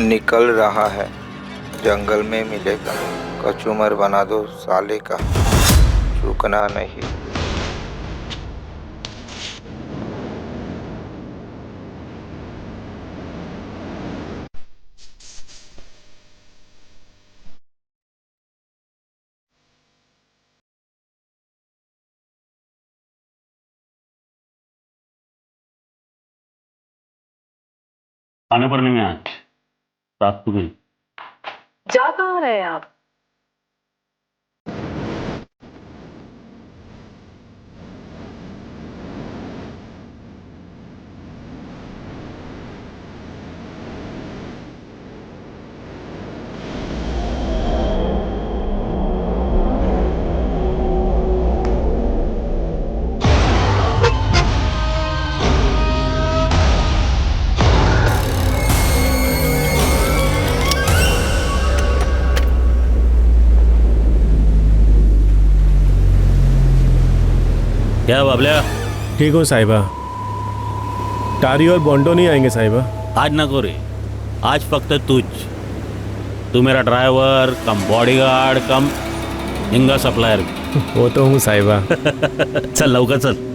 निकल रहा है, जंगल में मिलेगा। कचूमर बना दो साले का, चूकना नहीं। आने पर नहीं आज रात को गई। जा कहाँ रहे हैं आप? क्या बाबल्या? ठीक हो साहिबा। टारी और बॉन्डो नहीं आएंगे साहिबा? आज ना करो रे, आज फक्त तू मेरा ड्राइवर कम बॉडीगार्ड कम हिंगा सप्लायर। वो तो हूँ साहिबा। चल लवकर चल।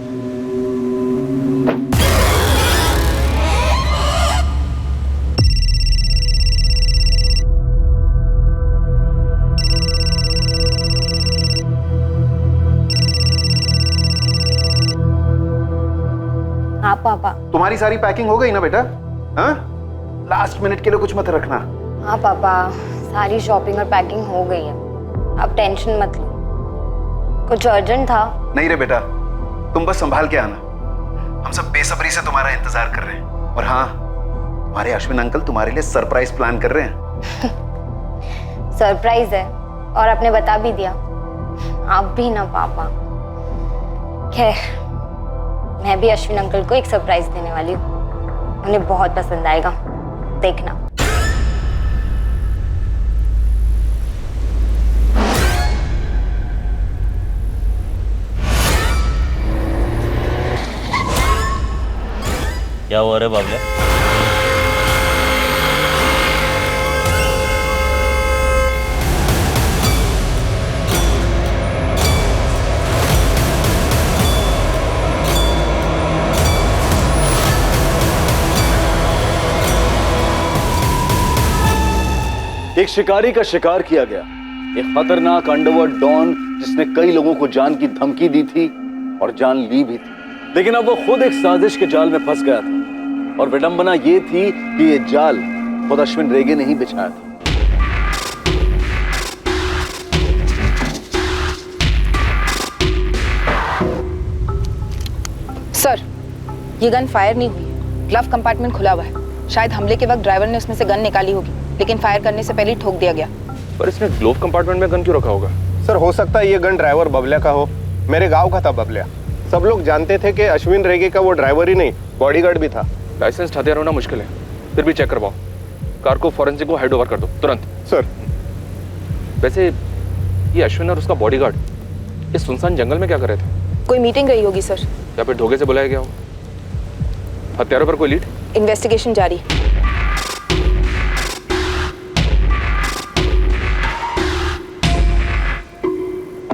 हाँ पापा। तुम्हारी सारी पैकिंग हो गई ना बेटा? हाँ, लास्ट मिनट के लिए कुछ मत रखना। हाँ पापा, सारी शॉपिंग और पैकिंग हो गई है, आप टेंशन मत लो। कुछ अर्जेंट था? नहीं रे बेटा, तुम बस संभाल के आना, हम सब बेसब्री से तुम्हारा इंतजार कर रहे हैं। और हाँ, तुम्हारे अश्विन अंकल तुम्हारे लिए सरप्राइज प्लान कर रहे हैं। सरप्राइज है और आपने बता भी दिया। आप भी ना पापा। खैर, मैं भी अश्विन अंकल को एक सरप्राइज देने वाली हूँ, उन्हें बहुत पसंद आएगा, देखना। क्या हुआ रे बाबल्या? एक शिकारी का शिकार किया गया, एक खतरनाक अंडरवर्ल्ड डॉन जिसने कई लोगों को जान की धमकी दी थी और जान ली भी थी, लेकिन अब वो खुद एक साजिश के जाल में फंस गया था। और विडंबना ये थी कि ये जाल खुद अश्विन रेगे ने ही बिछाया था। सर, ये गन फायर नहीं हुई है, ग्लव कंपार्टमेंट खुला हुआ है। शायद हमले के वक्त ड्राइवर ने उसमें से गन निकाली होगी, लेकिन फायर करने से पहले ही ठोक दिया गया। पर इसने ग्लोव कंपार्टमेंट में गन क्यों रखा होगा? सर, हो सकता है ये गन ड्राइवर बबलिया का हो। मेरे गांव का था बबलिया। सब लोग जानते थे कि अश्विन रेगे का वो ड्राइवर ही नहीं, बॉडीगार्ड भी था। लाइसेंस हथियार होना मुश्किल है, फिर भी चेक करवाओ। कार को फॉरेंसिक को हैंड ओवर कर दो तुरंत। सर। वैसे ये अश्विन और उसका बॉडीगार्ड इस सुनसान जंगल में क्या कर रहे थे? कोई मीटिंग रही होगी सर, या फिर धोखे से बुलाया गया हो। हथियारों पर कोई लीड? इन्वेस्टिगेशन जारी।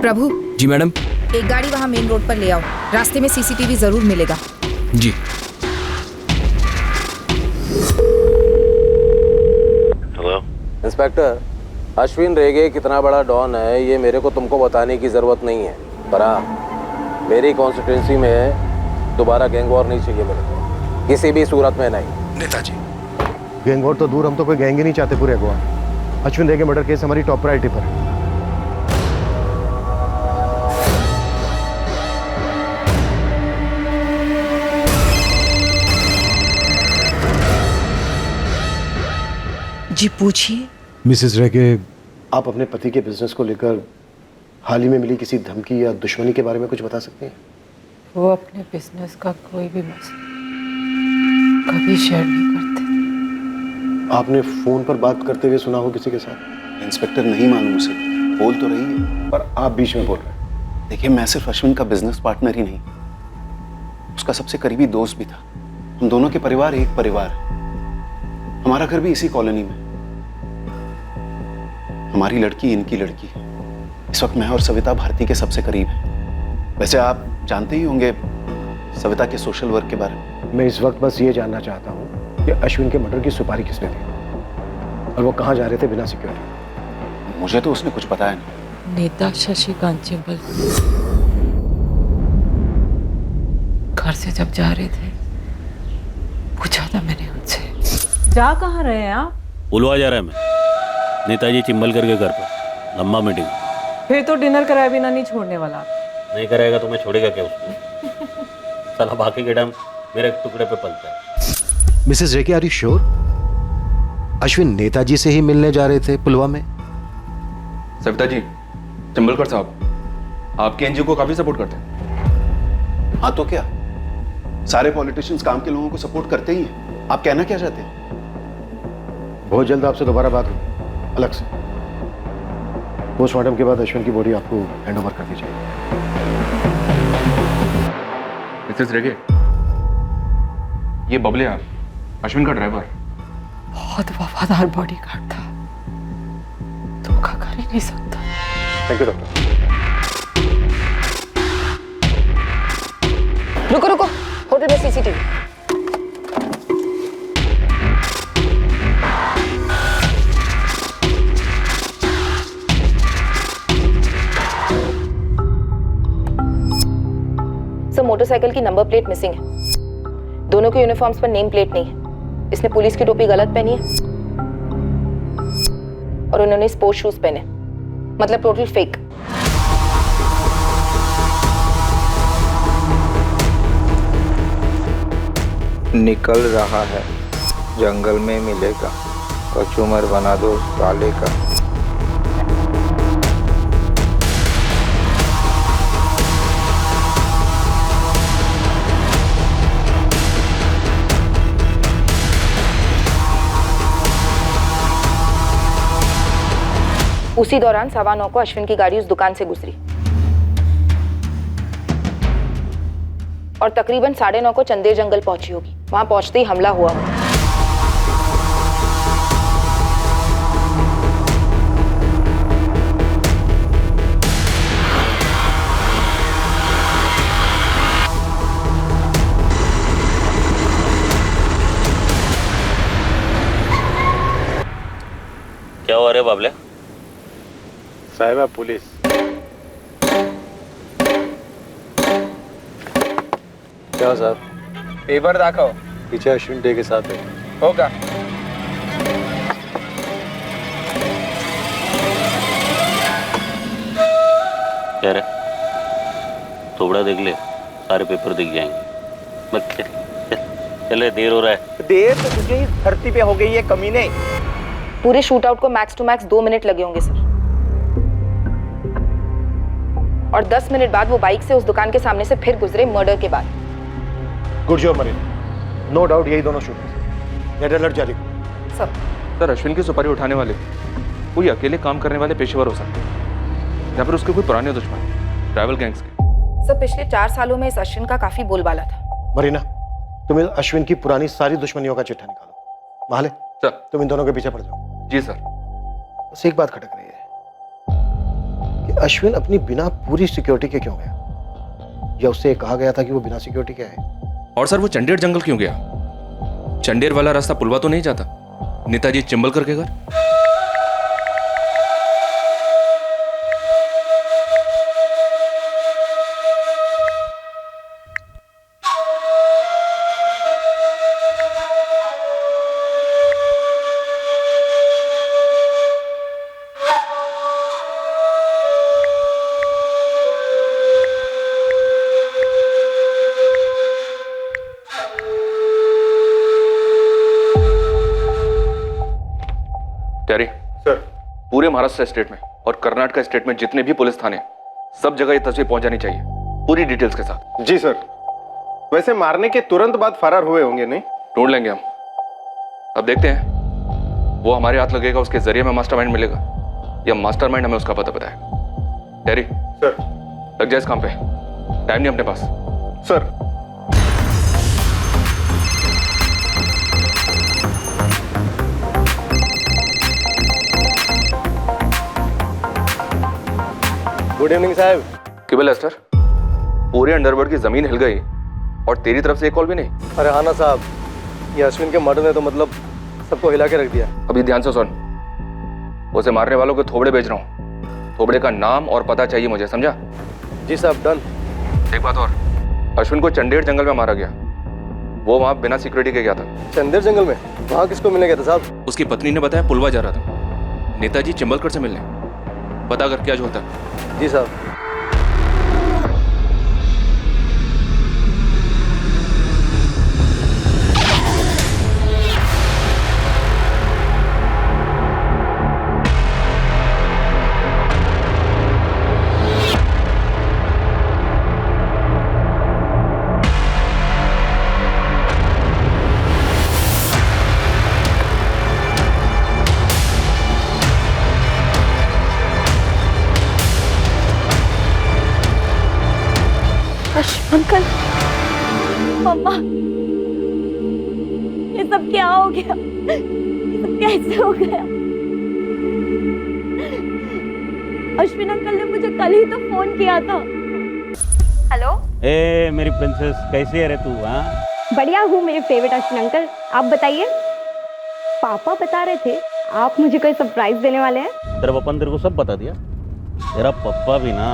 प्रभु। जी मैडम। एक गाड़ी वहाँ मेन रोड पर ले आओ, रास्ते में सीसीटीवी जरूर मिलेगा। जी। हेलो इंस्पेक्टर, अश्विन रेगे कितना बड़ा डॉन है ये मेरे को तुमको बताने की जरूरत नहीं है, पर हाँ, मेरी कॉन्स्टिट्यूंसी में दोबारा गैंग वॉर नहीं चाहिए मेरे को, किसी भी सूरत में नहीं। नेताजी, गैंग वॉर तो दूर, हम तो कोई गैंग ही नहीं चाहते पूरे गोवा। अश्विन रेगे मर्डर केस हमारी टॉप प्रायोरिटी पर है। जी पूछिए। मिसेस रेगे, आप अपने पति के बिजनेस को लेकर हाल ही में मिली किसी धमकी या दुश्मनी के बारे में कुछ बता सकते हैं? वो अपने बिजनेस का कोई भी मसला कभी शेयर नहीं करते। आपने फोन पर बात करते हुए सुना हो किसी के साथ? इंस्पेक्टर, नहीं मालूम उसे, बोल तो रही है पर आप बीच में बोल रहे हैं। देखिए, मैं सिर्फ अश्विन का बिजनेस पार्टनर ही नहीं, उसका सबसे करीबी दोस्त भी था। हम दोनों के परिवार एक परिवार है, हमारा घर भी इसी कॉलोनी में। हमारी लड़की इनकी लड़की। इस वक्त मैं और सविता भारती के सबसे करीब हैं। वैसे आप जानते ही होंगे सविता के सोशल वर्क के बारे में। मैं इस वक्त बस ये जानना चाहता हूँ कि अश्विन के मर्डर की सुपारी किसने दी और वो कहाँ जा रहे थे बिना सिक्योरिटी? मुझे तो उसने कुछ बताया नहीं। नेता शशिकांत चिंबल घर से जब जा रहे थे पूछा था मैंने उनसे। जा कहाँ रहे हैं आप? पुलवा जा रहा है मैं, नेताजी चिंबलकर के घर पर, लंबा मीटिंग। फिर तो डिनर कराए बिना नहीं छोड़ने वाला। नहीं कराएगा तो मैं छोड़ेगा क्या उसको? साला बाकी के टाइम मेरे टुकड़े पे पलता है। Mrs Rekhi, are you sure? Ashwin Netaji से ही मिलने जा रहे थे पुलवा में? सविता जी, चिंबलकर साहब आपके एनजीओ को काफी सपोर्ट करते हैं। हाँ तो क्या, सारे पॉलिटिशियंस काम के लोगों को सपोर्ट करते ही हैं। आप कहना क्या चाहते हैं? बहुत जल्द आपसे दोबारा बात होगी अलग से। पोस्टमार्टम के बाद अश्विन की बॉडी आपको हैंड ओवर कर दी जाएगी। मिसेस रेगे, ये बबलिया अश्विन का ड्राइवर। बहुत वफादार बॉडीगार्ड था, धोखा कर ही नहीं सकता। Thank you doctor. रुको रुको, होटल में सीसीटीवी। सर, मोटरसाइकिल की नंबर प्लेट मिसिंग है। दोनों के यूनिफॉर्म्स पर नेम प्लेट नहीं है। इसने पुलिस की टोपी गलत पहनी है और उन्होंने स्पोर्ट्स शूज पहने, मतलब टोटल फेक। निकल रहा है, जंगल में मिलेगा, कचूमर बना दो साले का। उसी दौरान 9:15 को अश्विन की गाड़ी उस दुकान से गुजरी और तकरीबन 9:30 को चंदेर जंगल पहुंची होगी। वहां पहुंचते ही हमला हुआ होगा। क्या हुआ रे बाबले? साहिबा पुलिस। क्या साहब? पेपर दाखव। पीछे अश्विन डे के साथ है। होगा। क्या रे? थोड़ा देख ले, सारे पेपर दिख जाएंगे। बस चले, देर हो रहा है। देर तो तुझे ही धरती पे हो गई है कमीने। पूरे शूट आउट को मैक्स टू मैक्स 2 मिनट लगे होंगे सर। और 10 मिनट बाद वो बाइक से उस दुकान के सामने से फिर गुजरे मर्डर के बाद। गुड जॉब मरीन, नो डाउट यही दोनों शूटर। रेड अलर्ट जारी करो। सर, अश्विन की सुपारी उठाने वाले कोई अकेले काम करने वाले पेशेवर हो सकते हैं या फिर उसके कोई पुराने दुश्मन, ट्रैवल गैंग्स के। सर, पिछले 4 सालों में इस अश्विन का काफी बोलबाला था। मरीना, तुम इस अश्विन की पुरानी सारी दुश्मनियों का चिट्ठा निकालो। माले सर। तुम इन दोनों के पीछे पड़ जाओ। जी सर। बस एक बात खटक रही है कि अश्विन अपनी बिना पूरी सिक्योरिटी के क्यों गया, या उससे कहा गया था कि वो बिना सिक्योरिटी के आए? और सर, वो चंडेर जंगल क्यों गया? चंडेर वाला रास्ता पुलवा तो नहीं जाता नेताजी चिंबलकर के घर? टेरी सर, पूरे महाराष्ट्र स्टेट में और कर्नाटक स्टेट में जितने भी पुलिस थाने, सब जगह ये तस्वीर पहुंच जानी चाहिए पूरी डिटेल्स के साथ। जी सर। वैसे मारने के तुरंत बाद फरार हुए होंगे नहीं? ढूंढ लेंगे हम। अब देखते हैं वो हमारे हाथ लगेगा, उसके जरिए में मास्टरमाइंड मिलेगा या मास्टरमाइंड हमें उसका पता बताएगा। टेरी सर, लग जाए इस काम पे, टाइम नहीं अपने पास। सर। गुड इवनिंग साहब। केबल एस्टर, पूरे अंडरवर्ल्ड की जमीन हिल गई और तेरी तरफ से एक कॉल भी नहीं। अरे हाँ ना साहब, ये अश्विन के मर्डर ने तो मतलब सबको हिला के रख दिया। अभी ध्यान से सुन, उसे मारने वालों के थोबड़े बेच रहा हूँ। थोबड़े का नाम और पता चाहिए मुझे, समझा? जी साहब, डन। एक बात और, अश्विन को चंडेर जंगल में मारा गया। वो वहाँ बिना सिक्योरिटी के गया था। चंदेर जंगल में? वहाँ किसको मिलने गया था साहब? उसकी पत्नी ने बताया पुलवा जा रहा था नेताजी चिंबलकर से मिलने। पता कर क्या जो होता है। जी साहब। अंकल, मम्मा, ये सब क्या हो गया? ये सब कैसे हो गया? अश्विन अंकल ने मुझे कल ही तो फोन किया था। हेलो, ए मेरी प्रिंसेस, कैसी है रे तू? हाँ, बढ़िया हूँ मेरे फेवरेट अश्विन अंकल। आप बताइए। पापा बता रहे थे आप मुझे कोई सरप्राइज देने वाले हैं। तेरा पापा ने तेरे को सब बता दिया? तेरा पप्पा भी ना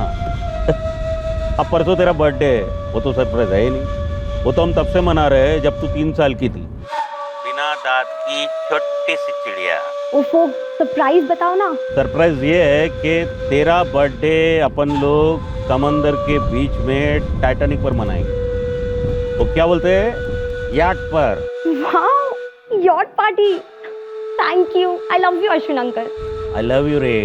अब परसों तेरा बर्थडे है, वो तो सरप्राइज है ही नहीं। वो तो हम तब से मना रहे हैं जब तू 3 साल की थी। बिना दांत की छोटी सी चिड़िया। ओफो, सरप्राइज बताओ ना। सरप्राइज ये है कि तेरा बर्थडे अपन लोग समंदर के बीच में टाइटैनिक पर मनाएंगे। तो क्या बोलते हैं, याट पर। वाह, yacht party. Thank you. I love you Ashwin uncle. I love you रे।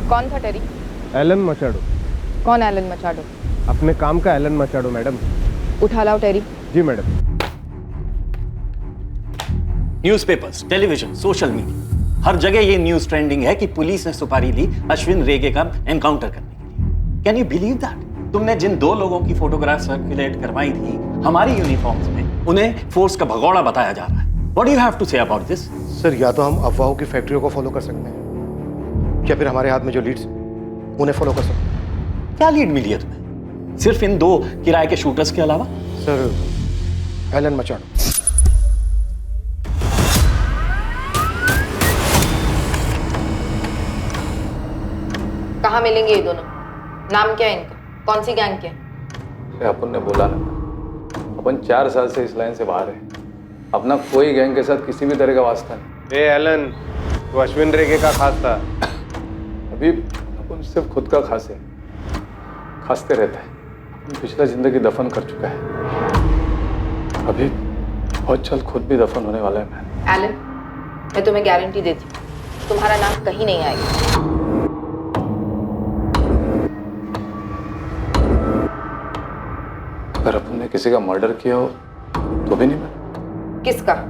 कौन था टेरी? एलन मचाडो। कौन एलन मचाडो? अपने काम का एलन मचाडो मैडम। उठा लाओ टेरी। जी madam. Newspapers, television, social media, हर जगह ये न्यूज ट्रेंडिंग है कि पुलिस ने सुपारी ली अश्विन रेगे का एनकाउंटर करने के लिए। Can you believe that? तुमने जिन 2 लोगों की फोटोग्राफ सर्कुलेट करवाई थी हमारी यूनिफॉर्म्स में, उन्हें फोर्स का भगोड़ा बताया जा रहा है। What do you have to say about this? Sir, या तो हम अफवाहों की फैक्ट्रियों को फॉलो कर सकते हैं, या फिर हमारे हाथ में जो लीड्स उन्हें फॉलो कर सकते हैं। क्या लीड मिली है तुम्हें सिर्फ इन 2 किराए के शूटर्स के अलावा? Sir, Alan Machado. कहाँ मिलेंगे ये दोनों? नाम क्या है इनका? कौन सी गैंग के? अपन ने बोला ना, अपन 4 साल से इस लाइन से बाहर है। अपना कोई गैंग के साथ किसी भी तरह का वास्ता नहीं। एलन, तो अश्विन रेगे का खास था। अभी अपन सिर्फ खुद का खास है, खासते रहता है। अपन पिछला जिंदगी दफन कर चुका है, अभी बहुत जल्द खुद भी दफन होने वाला है। मैं एलन, मैं तुम्हें गारंटी देती हूँ तुम्हारा नाम कहीं नहीं आएगा। अगर अपन ने किसी का मर्डर किया हो तो भी नहीं मैं। किसका?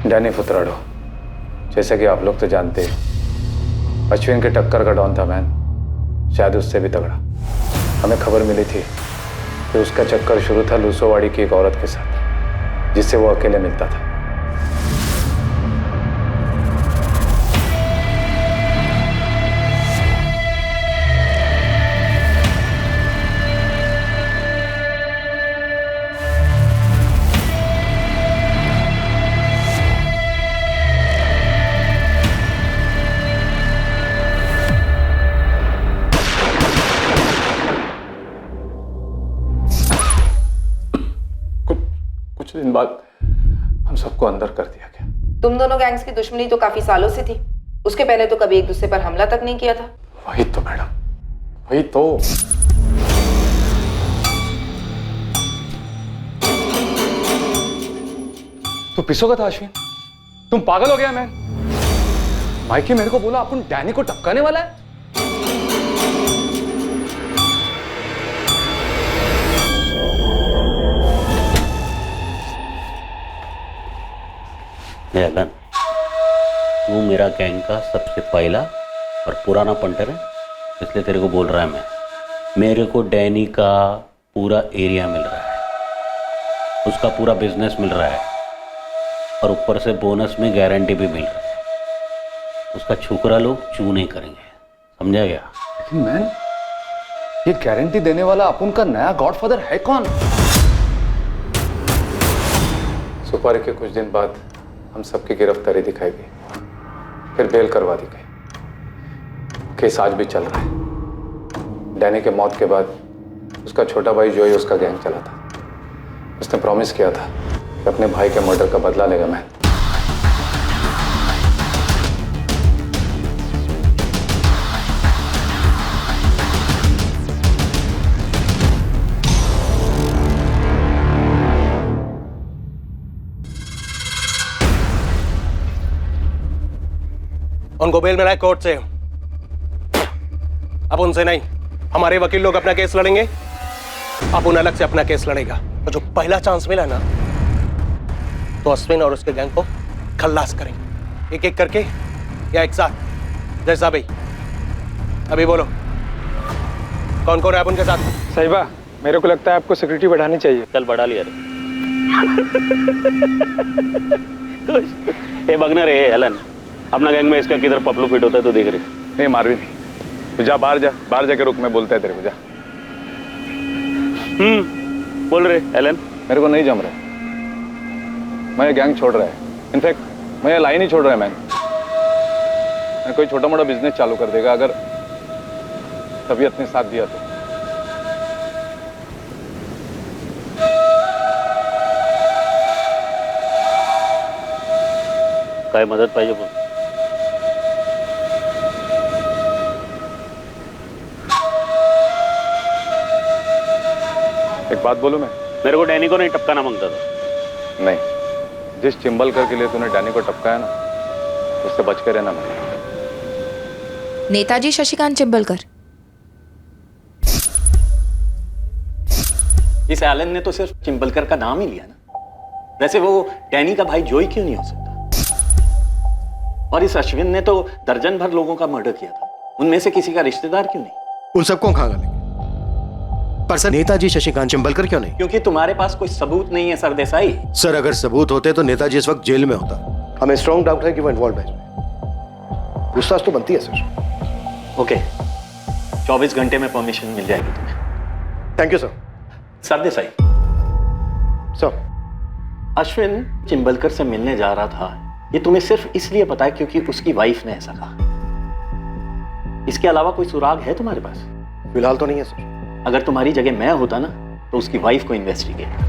डैनी फुतराडो, जैसे कि आप लोग तो जानते हैं, अश्विन के टक्कर का डॉन था मैन, शायद उससे भी तगड़ा। हमें खबर मिली थी कि उसका चक्कर शुरू था लूसोवाड़ी की एक औरत के साथ, जिससे वो अकेले मिलता था। कुछ दिन बाद हम सबको अंदर कर दिया गया। तुम दोनों गैंग्स की दुश्मनी तो काफी सालों से थी। उसके पहले तो कभी एक दूसरे पर हमला तक नहीं किया था। वही तो मैडम, वही तो। तू पिसोगा था अश्विन? तुम पागल हो गया मैन? माइकी मेरे को बोला अपन डैनी को टपकाने वाला है। एलन, तू मेरा गैंग का सबसे पहला और पुराना पंटर है, इसलिए तेरे को बोल रहा है मैं। मेरे को डैनी का पूरा एरिया मिल रहा है, उसका पूरा बिजनेस मिल रहा है, और ऊपर से बोनस में गारंटी भी मिल रहा है। उसका छोकरा लोग चू नहीं करेंगे, समझा गया? लेकिन मैन, ये गारंटी देने वाला अपन का नया गॉडफादर है कौन? सुपारी के कुछ दिन बाद हम सबकी गिरफ्तारी दिखाई दी, फिर बेल करवा दी गई। केस आज भी चल रहा है। डैनी के मौत के बाद उसका छोटा भाई जोई उसका गैंग चला था। उसने प्रॉमिस किया था कि अपने भाई के मर्डर का बदला लेगा। मैं उनको बेल मिला है कोर्ट से। अब उनसे नहीं, हमारे वकील लोग अपना केस लड़ेंगे, अब उन अलग से अपना केस लड़ेगा। तो जो पहला चांस मिला ना, तो अश्विन और उसके गैंग को खल्लास करेंगे, एक एक करके या एक साथ, जैसा भी। अभी बोलो, कौन कौन है उनके साथ? साहिबा, मेरे को लगता है आपको सिक्योरिटी बढ़ानी चाहिए। चल बढ़ा लिया रे। बगना रे एलन, अपना गैंग में इसका किधर पपलू फिट होता है तो देख रहे। नहीं मार भी नहीं, तो जा बाहर जा, बाहर जाके रुक, मैं बोलता है तेरे को, जा। बोल रहे एलन। मेरे को नहीं जम रहा, मैं ये गैंग छोड़ रहा है। इनफैक्ट मैं ये लाइन ही छोड़ रहा है। मैं कोई छोटा मोटा बिजनेस चालू कर देगा अगर तबीयत ने साथ दिया तो। काय मदत पाहिजे बोल। एक बात बोलूं मैं? मेरे को डैनी को नहीं टपकाना मांगता था। नहीं, जिस चिंबलकर के लिए तूने डैनी को टपकाया ना, उससे बच के रहना। मैं नेताजी शशिकांत चिंबलकर। इस एलन ने तो सिर्फ चिंबलकर का नाम ही लिया ना। वैसे वो डैनी का भाई जोई क्यों नहीं हो सकता? और इस अश्विन ने तो दर्जन भर लोगों का मर्डर किया था, उनमें से किसी का रिश्तेदार क्यों नहीं? उन सबको कहां गालेंगे, पर सर नेताजी शशिकांत चिंबलकर क्यों नहीं? क्योंकि तुम्हारे पास कोई सबूत नहीं है सरदेसाई। सर अगर सबूत होते तो नेताजी इस वक्त जेल में होता। हमें स्ट्रॉन्ग डाउट है कि वो इन्वॉल्व है इसमें। पूछताछ तो बनती है सर। ओके, 24 घंटे में परमिशन मिल जाएगी तुम्हें। Thank you sir. Sardesai sir, Ashwin Chimbalkar से मिलने जा रहा था, ये तुम्हें सिर्फ इसलिए पता है क्योंकि उसकी वाइफ ने ऐसा कहा। इसके अलावा कोई सुराग है तुम्हारे पास? फिलहाल तो नहीं है सर। अगर तुम्हारी जगह मैं होता ना, तो उसकी वाइफ को इन्वेस्टिगेट करता।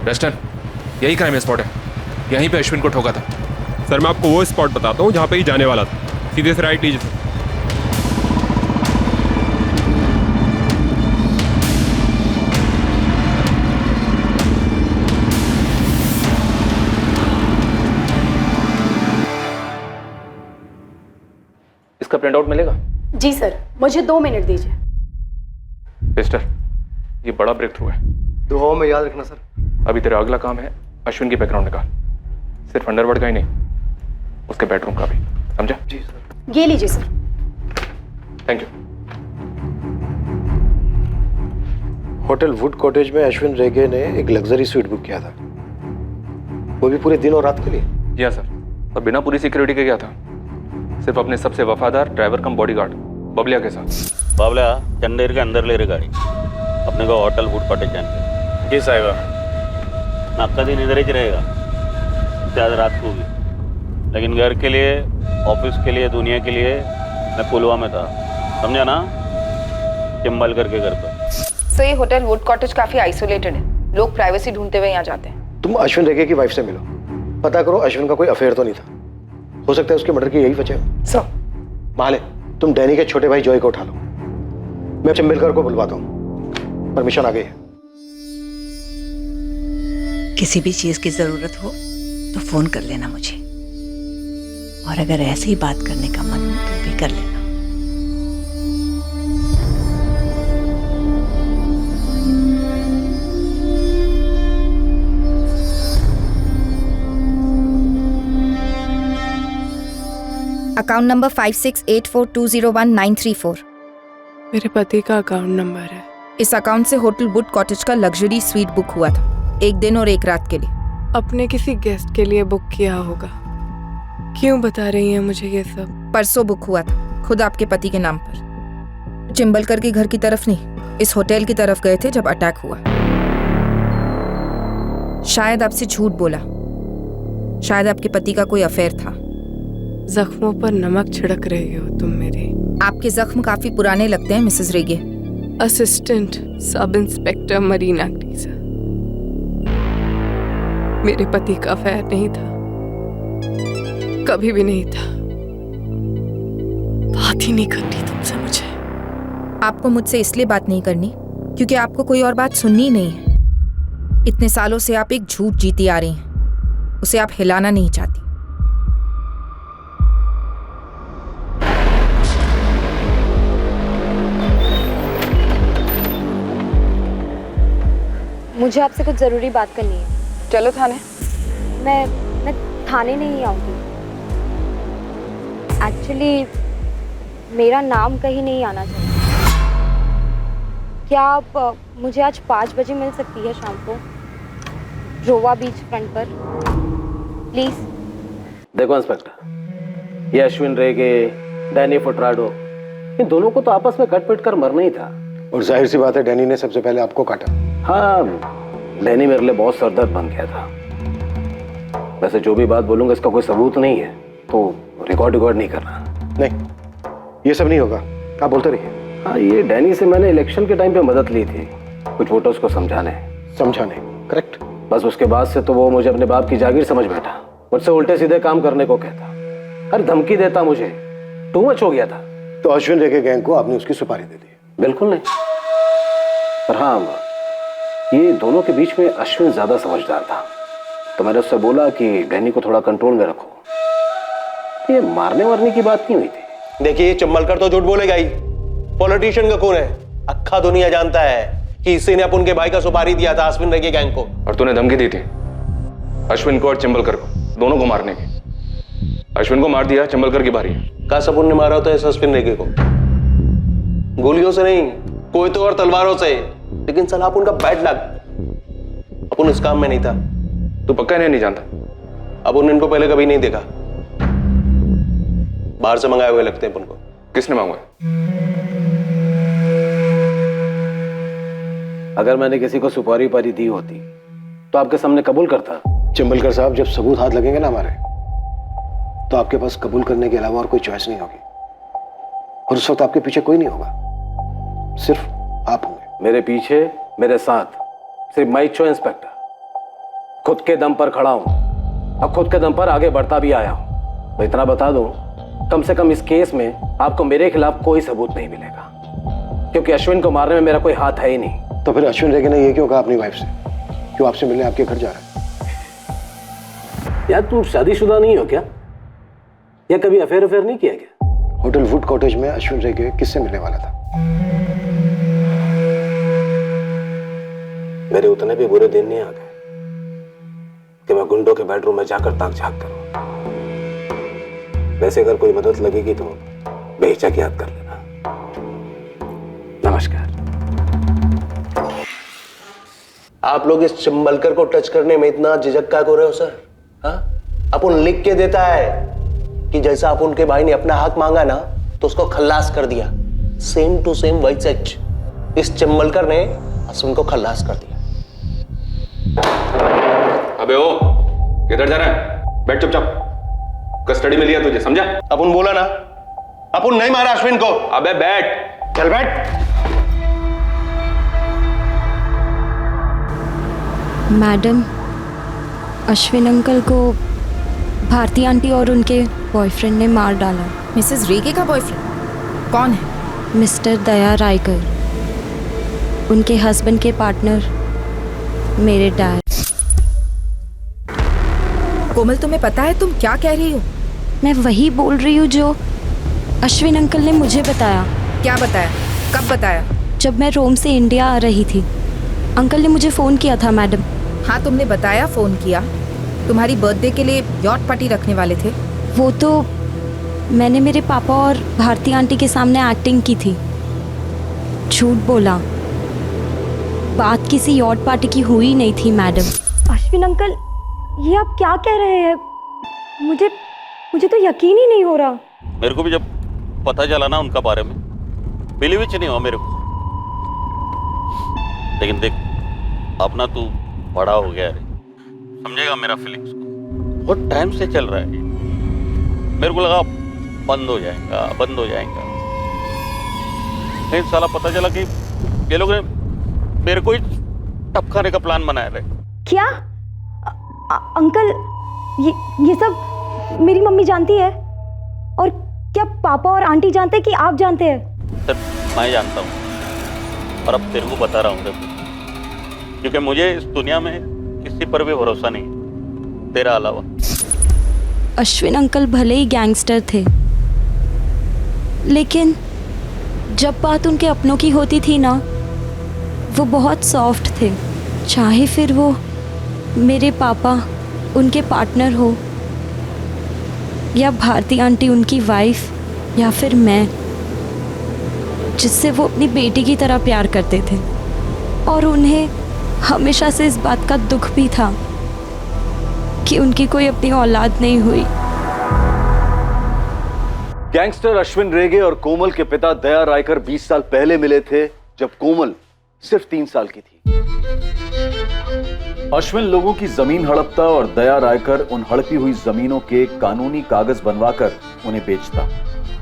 डस्टन, यही क्राइम स्पॉट है, यहीं पे अश्विन को ठोका था। सर मैं आपको वो स्पॉट बताता हूँ जहाँ पे ही जाने वाला था। सीधे से राइट लीजिए सर। इसका प्रिंट आउट मिलेगा? जी सर, मुझे 2 मिनट दीजिए। मिस्टर, ये बड़ा ब्रेक थ्रू है। दुआओं में याद रखना सर। अभी तेरा अगला काम है अश्विन की बैकग्राउंड निकाल, सिर्फ अंडरवर्ल्ड का ही नहीं, उसके बेडरूम का भी, समझा? जी सर। ये लीजिए sir. Thank you. Hotel would cottage में अश्विन रेगे ने एक लग्जरी स्वीट बुक किया था, वो भी पूरे दिन और रात के लिए। जी हाँ सर, और बिना पूरी सिक्योरिटी के गया था, सिर्फ अपने सबसे वफादार ड्राइवर कम बॉडीगार्ड बबलिया के साथ। बाबला चंदेर के अंदर ले रहे गाड़ी अपने को होटल फूड कॉटेज जाने जी साहिबा। आपका दिन इधर ही रहेगा शायद रात को भी, लेकिन घर के लिए, ऑफिस के लिए, दुनिया के लिए मैं पुलवा में था, समझा ना? चिंबलकर के घर पर। सो ये होटल वुड कॉटेज काफी आइसोलेटेड है, लोग प्राइवेसी ढूंढते हुए यहाँ जाते हैं। तुम अश्विन रेगे की वाइफ से मिलो, पता करो अश्विन का कोई अफेयर तो नहीं था। हो सकता है उसके मर्डर की यही वजह हो। सर माले, तुम डैनी के छोटे भाई जॉय को उठा लो, मैं चिंबलकर को बुलवाता हूँ। परमिशन आ गई है। किसी भी चीज की जरूरत हो तो फोन कर लेना मुझे, और अगर ऐसे ही बात करने का मन हो तो भी कर लेना। Account number 5684201934। मेरे पति का अकाउंट नंबर है। इस अकाउंट से होटल वुड कॉटेज का लग्जरी स्वीट बुक हुआ था, 1 दिन और 1 रात के लिए। अपने किसी गेस्ट के लिए बुक किया होगा। क्यों बता रही हैं मुझे ये सब? परसों बुक हुआ था, खुद आपके पति के नाम पर। चिंबलकर के घर की तरफ नहीं, इस होटल की तरफ गए थे जब अटैक हुआ। शायद आपसे झूठ बोला, शायद आपके पति का कोई अफेयर था। जख्मों पर नमक छिड़क रही हो तुम मेरी। आपके जख्म काफी पुराने लगते हैं Mrs Rege. Assistant sub inspector Marina Greeja. मेरे पति का अफेयर नहीं था, कभी भी नहीं था। बात ही नहीं करनी तुमसे मुझे। आपको मुझसे इसलिए बात नहीं करनी क्योंकि आपको कोई और बात सुननी नहीं है। इतने सालों से आप एक झूठ जीती आ रही हैं, उसे आप हिलाना नहीं चाहती। मुझे आपसे कुछ जरूरी बात करनी है। चलो थाने। मैं थाने नहीं आऊंगी। एक्चुअली मेरा नाम कहीं नहीं आना चाहिए। क्या आप मुझे आज 5 बजे मिल सकती है शाम को, रोवा बीच फ्रंट पर, प्लीज? देखो इंस्पेक्टर, ये अश्विन रेगे, डैनी फोटराडो, इन दोनों को तो आपस में कट पिट कर मरना ही था। और जाहिर सी बात है डैनी ने सबसे पहले आपको काटा। हाँ, डैनी मेरे लिए बहुत सरदर्द बन गया था। वैसे जो भी बात बोलूंगा इसका कोई सबूत नहीं है, तो रिकॉर्ड नहीं करना। नहीं, ये सब नहीं होगा, आप बोलते रहिए। हाँ, ये डैनी से मैंने इलेक्शन के टाइम पे मदद ली थी, कुछ वोटर्स को समझाने। करेक्ट। बस उसके बाद से तो वो मुझे अपने बाप की जागीर समझ बैठा, मुझसे उल्टे सीधे काम करने को कहता, हर धमकी देता, मुझे टू मच हो गया था। तो अश्विन रेगे गैंग को आपने उसकी सुपारी दे दी? बिल्कुल नहीं, पर हाँ, ये दोनों के बीच में अश्विन ज्यादा समझदार था, तो मैंने उससे बोला कि डैनी को थोड़ा कंट्रोल में रखो। ये मारने वारने की बात नहीं हुई थी। देखिए, चिंबलकर तो झूठ बोलेगा ही, पॉलिटिशियन का खून है। अक्खा दुनिया जानता है कि इसी ने अपन के भाई का सुपारी दिया था अश्विन रेगे गैंग को। और तूने धमकी दी थी अश्विन को और चिंबलकर को, दोनों को मारने की। अश्विन को मार दिया, चिंबलकर की बारी है। का सबूत ने मारा होता है इस अश्विन रेगे को? गोलियों से नहीं, कोई तो और तलवारों से। लेकिन साला अपन का बैड लक, अपन इस काम में नहीं था। तू पक्का नहीं जानता? अपन इनको पहले कभी नहीं देखा, बाहर से मंगाए हुए लगते हैं अपन को। किसने मांगा? अगर मैंने किसी को सुपारी पारी दी होती तो आपके सामने कबूल करता। चिंबलकर साहब, जब सबूत हाथ लगेंगे ना हमारे, तो आपके पास कबूल करने के अलावा और कोई चॉइस नहीं होगी, और उस वक्त आपके पीछे कोई नहीं होगा, सिर्फ आप होंगे। मेरे पीछे, मेरे साथ सिर्फ मैं ही इंस्पेक्टर। खुद के दम पर खड़ा हूं, अब खुद के दम पर आगे बढ़ता भी आया हूं। मैं इतना बता दूं, कम से कम इस केस में आपको मेरे खिलाफ कोई सबूत नहीं मिलेगा, क्योंकि अश्विन को मारने में मेरा कोई हाथ है ही नहीं। तो फिर अश्विन रेगे ने ये क्यों कहा अपनी वाइफ से, क्यों आपसे मिलने आपके घर जा रहा है? यार, तुम शादीशुदा नहीं हो क्या, या कभी अफेयर नहीं किया क्या? होटल वुड कॉटेज में अश्विन रेगे किससे मिलने वाला था? मेरे उतने भी बुरे दिन नहीं आ गए कि मैं गुंडों के बेडरूम में जाकर ताक झांक करूं। वैसे अगर कोई मदद लगेगी तो बेहिचक याद कर लेना। नमस्कार। आप लोग इस चिंबलकर को टच करने में इतना झिझक का हो रहे हो सर? हाँ, अपन लिख के देता है कि जैसा अपन के भाई ने अपना हक मांगा ना, तो उसको खल्लास कर दिया। सेम टू सेम वही सच। इस चिम्बलकर ने अश्विन को खल्लास कर दिया। अबे ओ, किधर जा रहा है? बैठ चुपचाप। कस्टडी में लिया तुझे, समझा? अपन बोला ना, अपन नहीं मारा अश्विन को। अबे बैठ। चल बैठ। मैडम, अश्विन अंकल को भारती आंटी और उनके बॉयफ्रेंड ने मार डाला। मिसेस रेगे का बॉयफ्रेंड कौन है? मिस्टर दया रायकर, उनके हस्बैंड के पार्टनर, मेरे डैड। कोमल, तुम्हें पता है तुम क्या कह रही हो? मैं वही बोल रही हूँ जो अश्विन अंकल ने मुझे बताया। क्या बताया? कब बताया? जब मैं रोम से इंडिया आ रही थी, अंकल ने मुझे फ़ोन किया था मैडम। हाँ, तुमने बताया फ़ोन किया। तुम्हारी बर्थडे के लिए यॉट पार्टी रखने वाले थे। वो तो मैंने मेरे पापा और भारती आंटी के सामने एक्टिंग की थी, झूठ बोला। बात किसी यॉट पार्टी की हुई नहीं थी मैडम। अश्विन अंकल, ये आप क्या कह रहे हैं? मुझे तो यकीन ही नहीं हो रहा। मेरे को भी जब पता चला ना उनका बारे में, बिलीव ही नहीं हुआ मेरे को। लेकिन देख, अपना तू बड़ा हो गया है, समझेगा मेरा फीलिंग्स को। बहुत टाइम से चल रहा है, मेरे को लगा बंद हो जाएगा। लेकिन साला पता चला कि ये लोग ने मेरे को ही टपकाने का प्लान बनाया है। क्या अंकल, ये सब मेरी मम्मी जानती है? और क्या पापा और आंटी जानते हैं कि आप जानते हैं? सर, मैं जानता हूँ और अब तेरे को बता रहा हूँ देखो, क्योंकि मुझे इस दुनिया में किसी पर भी भरोसा नहीं तेरा अलावा। अश्विन अंकल भले ही गैंगस्टर थे, लेकिन जब बात उनके अपनों की होती थी ना, वो बहुत सॉफ्ट थे। चाहे फिर वो मेरे पापा उनके पार्टनर हो, या भारती आंटी उनकी वाइफ, या फिर मैं, जिससे वो अपनी बेटी की तरह प्यार करते थे। और उन्हें हमेशा से इस बात का दुख भी था कि उनकी कोई अपनी औलाद नहीं हुई। गैंगस्टर अश्विन रेगे और कोमल के पिता दया रायकर 20 साल पहले मिले थे, जब कोमल सिर्फ 3 साल की थी। अश्विन लोगों की जमीन हड़पता और दया रायकर उन हड़पी हुई जमीनों के कानूनी कागज बनवाकर उन्हें बेचता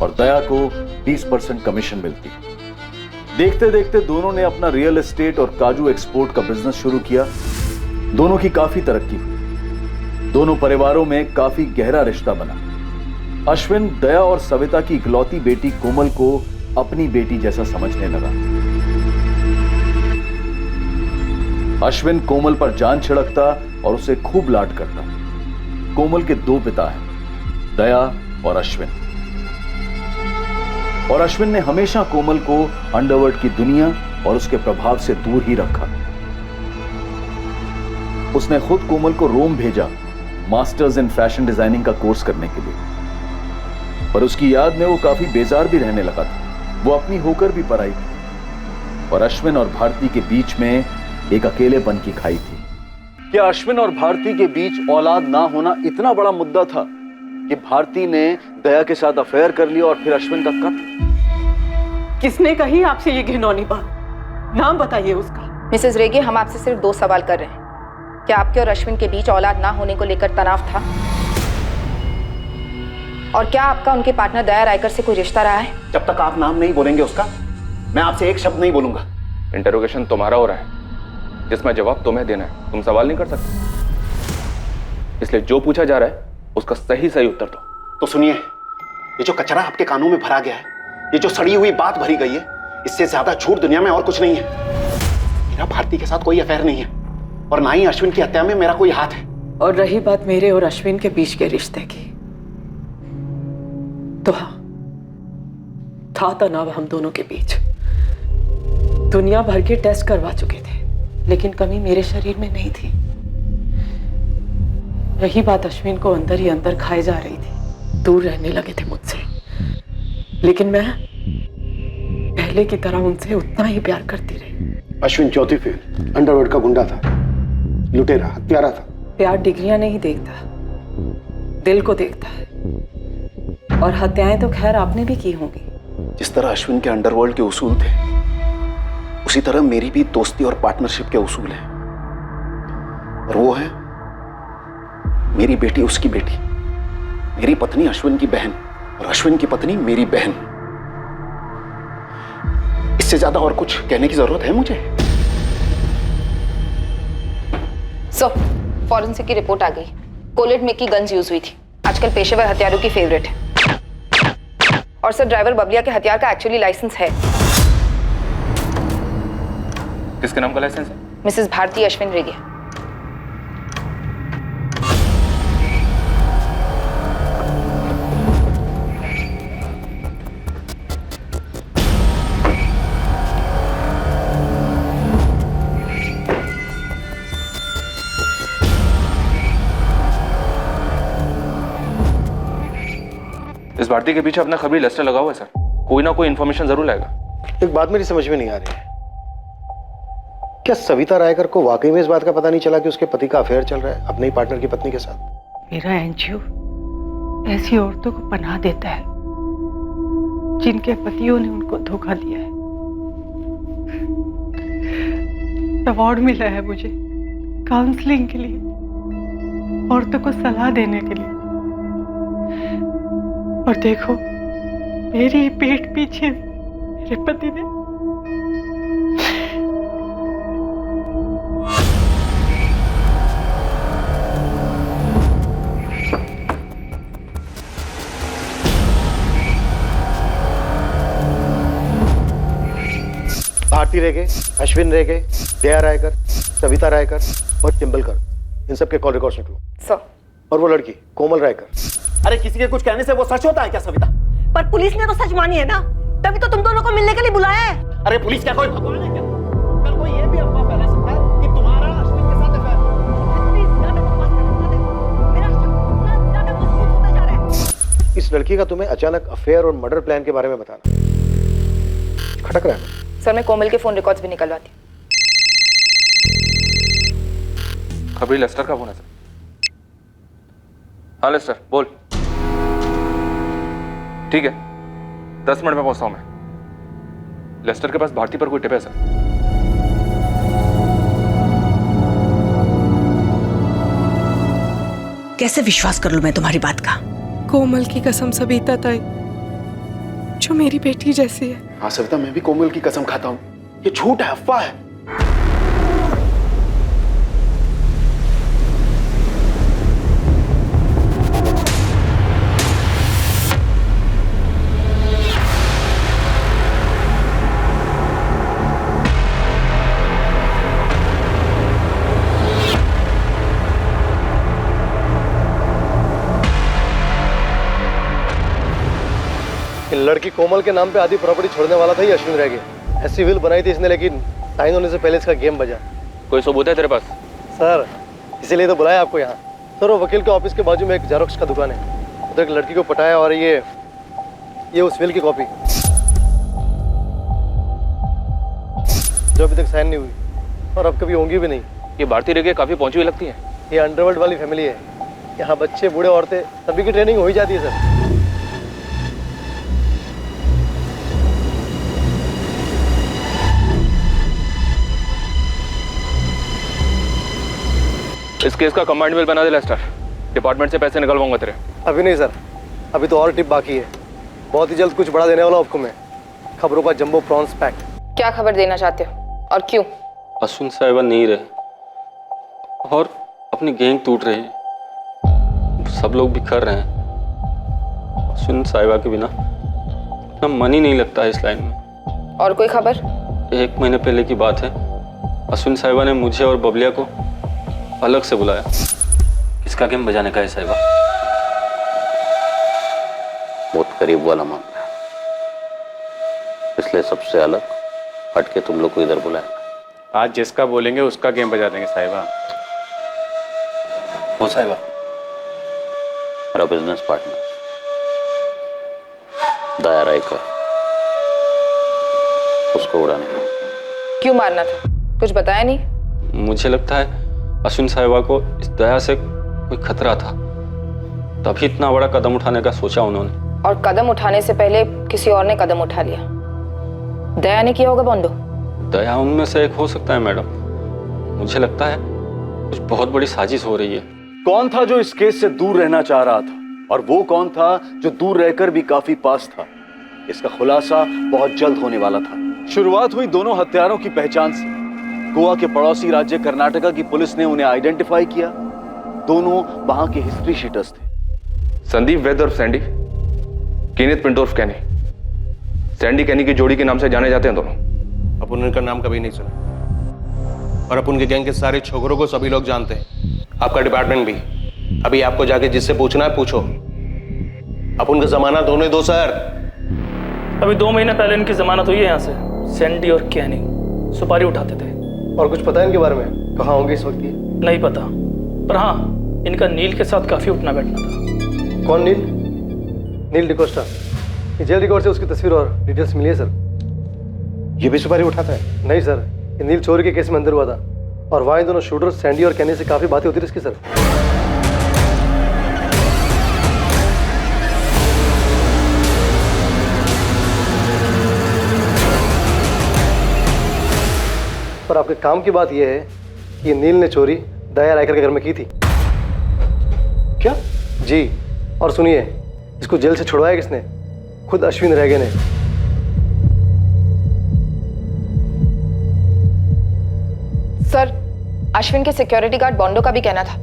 और दया को 20% कमीशन मिलती। देखते देखते दोनों ने अपना रियल एस्टेट और काजू एक्सपोर्ट का बिजनेस शुरू किया। दोनों की काफी तरक्की हुई। दोनों परिवारों में काफी गहरा रिश्ता बना। अश्विन दया और सविता की इकलौती बेटी कोमल को अपनी बेटी जैसा समझने लगा। अश्विन कोमल पर जान छिड़कता और उसे खूब लाड करता। कोमल के 2 पिता हैं, दया और अश्विन। और अश्विन ने हमेशा कोमल को अंडरवर्ल्ड की दुनिया और उसके प्रभाव से दूर ही रखा। उसने खुद कोमल को रोम भेजा मास्टर्स इन फैशन डिजाइनिंग का कोर्स करने के लिए, पर उसकी याद में वो काफी बेजार भी रहने लगा था। वो अपनी होकर भी पराई थी और अश्विन और भारती के बीच में एक अकेलेपन की खाई थी। क्या अश्विन और भारती के बीच औलाद ना होना इतना बड़ा मुद्दा था कि भारती ने दया के साथ अफेयर कर लिया और फिर अश्विन का कत्ल? किसने कही आपसे ये घिनौनी बात? नाम बताइए उसका। मिसेस रेगे, हम आपसे सिर्फ 2 सवाल कर रहे हैं। क्या आपके और अश्विन के बीच औलाद ना होने को लेकर तनाव था? और क्या आपका उनके पार्टनर दया रायकर से कोई रिश्ता रहा है? जब तक आप नाम नहीं बोलेंगे उसका, मैं आपसे एक शब्द नहीं बोलूंगा। इंटरोगेशन तुम्हारा हो रहा है, जिसमें जवाब तुम्हें देना है। तुम सवाल नहीं कर सकते, इसलिए जो पूछा जा रहा है उसका सही उत्तर दो। तो सुनिए, ये जो कचरा आपके कानों में भरा गया है, ये जो सड़ी हुई बात भरी गई है, इससे ज्यादा झूठ दुनिया में और कुछ नहीं है। मेरा भारती के साथ कोई अफेयर नहीं है और ना ही अश्विन की हत्या में मेरा कोई हाथ है। और रही बात मेरे और अश्विन के बीच के रिश्ते की, तो हाँ, था तनाव हम दोनों के बीच। दुनिया भर के टेस्ट करवा चुके थे, लेकिन कमी मेरे शरीर में नहीं थी। रही बात अश्विन को अंदर ही अंदर खाए जा रही थी, दूर रहने लगे थे मुझसे, लेकिन मैं पहले की तरह उनसे उतना ही प्यार करती रही। अश्विन चौथी फेल, अंडरवर्ल्ड का गुंडा था, लुटेरा, हत्यारा था। प्यार डिग्रियां नहीं देखता, दिल को देखता है। और हत्याएं तो खैर आपने भी की होंगी। जिस तरह अश्विन के अंडरवर्ल्ड के उसूल थे, उसी तरह मेरी भी दोस्ती और पार्टनरशिप के उसूल हैं। और वो है मेरी बेटी उसकी बेटी, मेरी पत्नी अश्विन की बहन और अश्विन की पत्नी मेरी बहन। इससे ज्यादा और कुछ कहने की जरूरत है मुझे? फॉरेंसिक की रिपोर्ट आ गई। कोलेट में की गन्स यूज हुई थी, आजकल पेशेवर हथियारों की फेवरेट है। और सर, ड्राइवर बबलिया के हथियार का एक्चुअली लाइसेंस है। किसके नाम का लाइसेंस है? मिसेस भारती अश्विन रेगे। इस भारती के पीछे अपना खबरी लेस्टर लगा हुआ है सर। कोई ना कोई इन्फॉर्मेशन जरूर लाएगा। एक बात मेरी समझ में नहीं आ रही है, क्या सविता रायकर को वाकई में इस बात का पता नहीं चला कि उसके पति का अफेयर चल रहा है अपने ही पार्टनर की पत्नी के साथ? मेरा एनजीओ ऐसी औरतों को पनाह देता है जिनके पतियों ने उनको धोखा दिया है। अवार्ड मिला है मुझे काउंसलिंग के लिए, औरतों को सलाह देने के लिए। और देखो, मेरी पीठ पीछे मेरे पति ने भारती रेगे, अश्विन रेगे, दया रायकर, सविता रायकर और टिम्बलकर, इन सब के कॉल रिकॉर्ड्स निकलो। सर। और वो लड़की कोमल रायकर। अरे किसी के कुछ कहने से वो सच होता है क्या सविता? पर पुलिस ने तो सच मानी है ना, तभी तो तुम दोनों को मिलने के लिए बुलाया है। अरे पुलिस क्या कोई भगवान है क्या? कल कोई ये भी अफवाह फैला सकता है कि तुम्हारा अश्विन के साथ अफेयर है। इस लड़की का तुम्हें अचानक अफेयर और मर्डर प्लान के बारे में बताना खटक रहा है। सर, मैं कोमल के फोन रिकॉर्ड्स भी निकलवाती हूँ। खबरी लेस्टर का फोन है सर। हाँ लेस्टर बोल। ठीक है, 10 मिनट में पहुंचता हूं मैं। लेस्टर के पास भारती पर कोई टिप है सर? कैसे विश्वास कर लूं मैं तुम्हारी बात का? कोमल की कसम सविता ताई, जो मेरी बेटी जैसी है। हाँ सविता, मैं भी कोमल की कसम खाता हूँ, ये झूठ है, अफवाह है। लड़की कोमल के नाम पे आधी प्रॉपर्टी छोड़ने वाला था ही अश्विन रह गया। ऐसी विल बनाई थी इसने, लेकिन टाइम होने से पहले इसका गेम बजा। कोई सबूत है तेरे पास? सर, इसीलिए तो बुलाया आपको यहाँ। सर, वो वकील के ऑफिस के बाजू में एक जेरोक्स का दुकान है, उधर एक लड़की को पटाया और ये उस विल की कॉपी जो अभी तक साइन नहीं हुई और अब कभी होंगी भी नहीं। ये भारती रेगे काफी पहुंची हुई लगती है। ये अंडरवर्ल्ड वाली फैमिली है, यहाँ बच्चे बूढ़े औरतें सभी की ट्रेनिंग हो ही जाती है सर। इस केस का कमांड बिल बना दे लेस्टर। डिपार्टमेंट से पैसे निकलवाऊंगा तेरे। अभी नहीं सर, अभी तो और टिप बाकी है। बहुत ही जल्द कुछ बड़ा देने वाला हूं आपको मैं। खबरों का जंबो प्रॉन्स पैक। क्या खबर देना चाहते हो और क्यों? अश्विन साहिबा नहीं रहे और अपनी गैंग टूट रही है, सब लोग बिखर रहे हैं। अश्विन साहिबा के बिना अपना मन ही नहीं लगता है इस लाइन में। और कोई खबर? 1 महीने पहले की बात है, अश्विन साहिबा ने मुझे और बबलिया को अलग से बुलाया। किसका गेम बजाने का है साहिबा? बहुत करीब वाला मामला है, इसलिए सबसे अलग हट के तुम लोग को इधर बुलाया। आज जिसका बोलेंगे उसका गेम बजा देंगे साहिबा। वो साहिबा मेरा बिजनेस पार्टनर दया रायकर, उसको उड़ाने का। क्यों मारना था? कुछ बताया नहीं? मुझे लगता है अश्विन साहिबा को इस दया से कोई खतरा था, तभी इतना बड़ा कदम उठाने का सोचा उन्होंने। और कदम उठाने से पहले किसी और ने कदम उठा लिया। दया ने किया होगा बोंडो। दया उनमें से एक हो सकता है मैडम। मुझे लगता है कुछ बहुत बड़ी साजिश हो रही है। कौन था जो इस केस से दूर रहना चाह रहा था, और वो कौन था जो दूर रहकर भी काफी पास था? इसका खुलासा बहुत जल्द होने वाला था। शुरुआत हुई दोनों हत्यारों की पहचान से। गोवा के पड़ोसी राज्य कर्नाटका की पुलिस ने उन्हें आइडेंटिफाई किया। दोनों वहां के हिस्ट्री शीटर्स थे। संदीप वैद और सैंडी, कीनेथ पिंटोर्फ कैनी। सैंडी कैनी की जोड़ी के नाम से जाने जाते हैं दोनों। अपन उनका नाम कभी नहीं सुना, और अपन के गैंग के सारे छोकरों को सभी लोग जानते हैं, आपका डिपार्टमेंट भी। अभी आपको जाके जिससे पूछना है पूछो। अपन का जमानत होने दो सर। अभी 2 महीने पहले इनकी जमानत हुई है यहाँ से। सैंडी और कैनी सुपारी उठाते थे। और कुछ पता है इनके बारे में? कहाँ होंगे इस वक्त ये? नहीं पता, पर हाँ इनका नील के साथ काफी उठना बैठना था। कौन नील? नील डिकोस्टा। ये जेल रिकॉर्ड से उसकी तस्वीर और डिटेल्स मिली है सर। ये भी सुपारी उठाता है? नहीं सर, ये नील चोरी के केस में अंदर हुआ था, और वहाँ इन दोनों शूटर सैंडी और कैनी से काफी बातें होती थी इसकी सर। पर आपके काम की बात यह है कि ये नील ने चोरी दया रायकर के घर में की थी। क्या? जी, और सुनिए, इसको जेल से छुड़वाया किसने? खुद अश्विन रेगे ने। सर, अश्विन के सिक्योरिटी गार्ड बोंडो का भी कहना था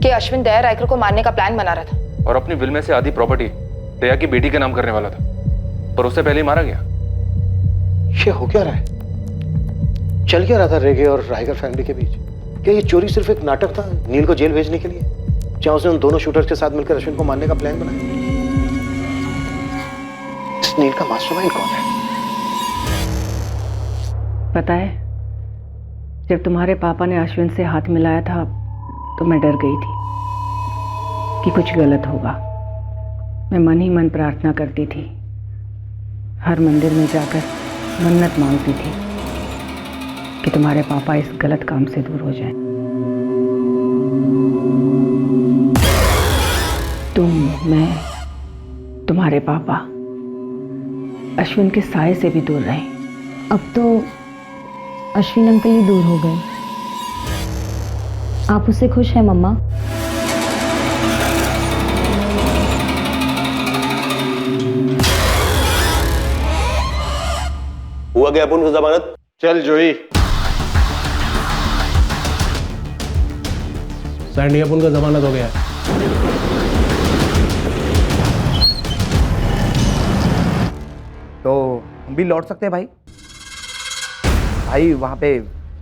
कि अश्विन दया रायकर को मारने का प्लान बना रहा था, और अपनी विल में से आधी प्रॉपर्टी दया की बेटी के नाम करने वाला था, पर उससे पहले ही मारा गया। ये हो क्या रहा है? चल क्या रहा था रेगे और रायकर फैमिली के बीच? क्या ये चोरी सिर्फ एक नाटक था नील को जेल भेजने के लिए, जहां उसने उन दोनों शूटर्स के साथ मिलकर अश्विन को मारने का प्लान बनाया? इस नील का मास्टरमाइंड कौन है? पता है, जब तुम्हारे पापा ने अश्विन से हाथ मिलाया था तो मैं डर गई थी कि कुछ गलत होगा। मैं मन ही मन प्रार्थना करती थी, हर मंदिर में जाकर मन्नत मांगती थी कि तुम्हारे पापा इस गलत काम से दूर हो जाएं। तुम, मैं, तुम्हारे पापा अश्विन के साए से भी दूर रहे। अब तो अश्विन अंकल ही दूर हो गए। आप उससे खुश हैं मम्मा? हुआ क्या अपन को जमानत? चल जोई। सैंडी, अपन का जमानत हो गया है। तो हम भी लौट सकते हैं भाई? भाई वहाँ पे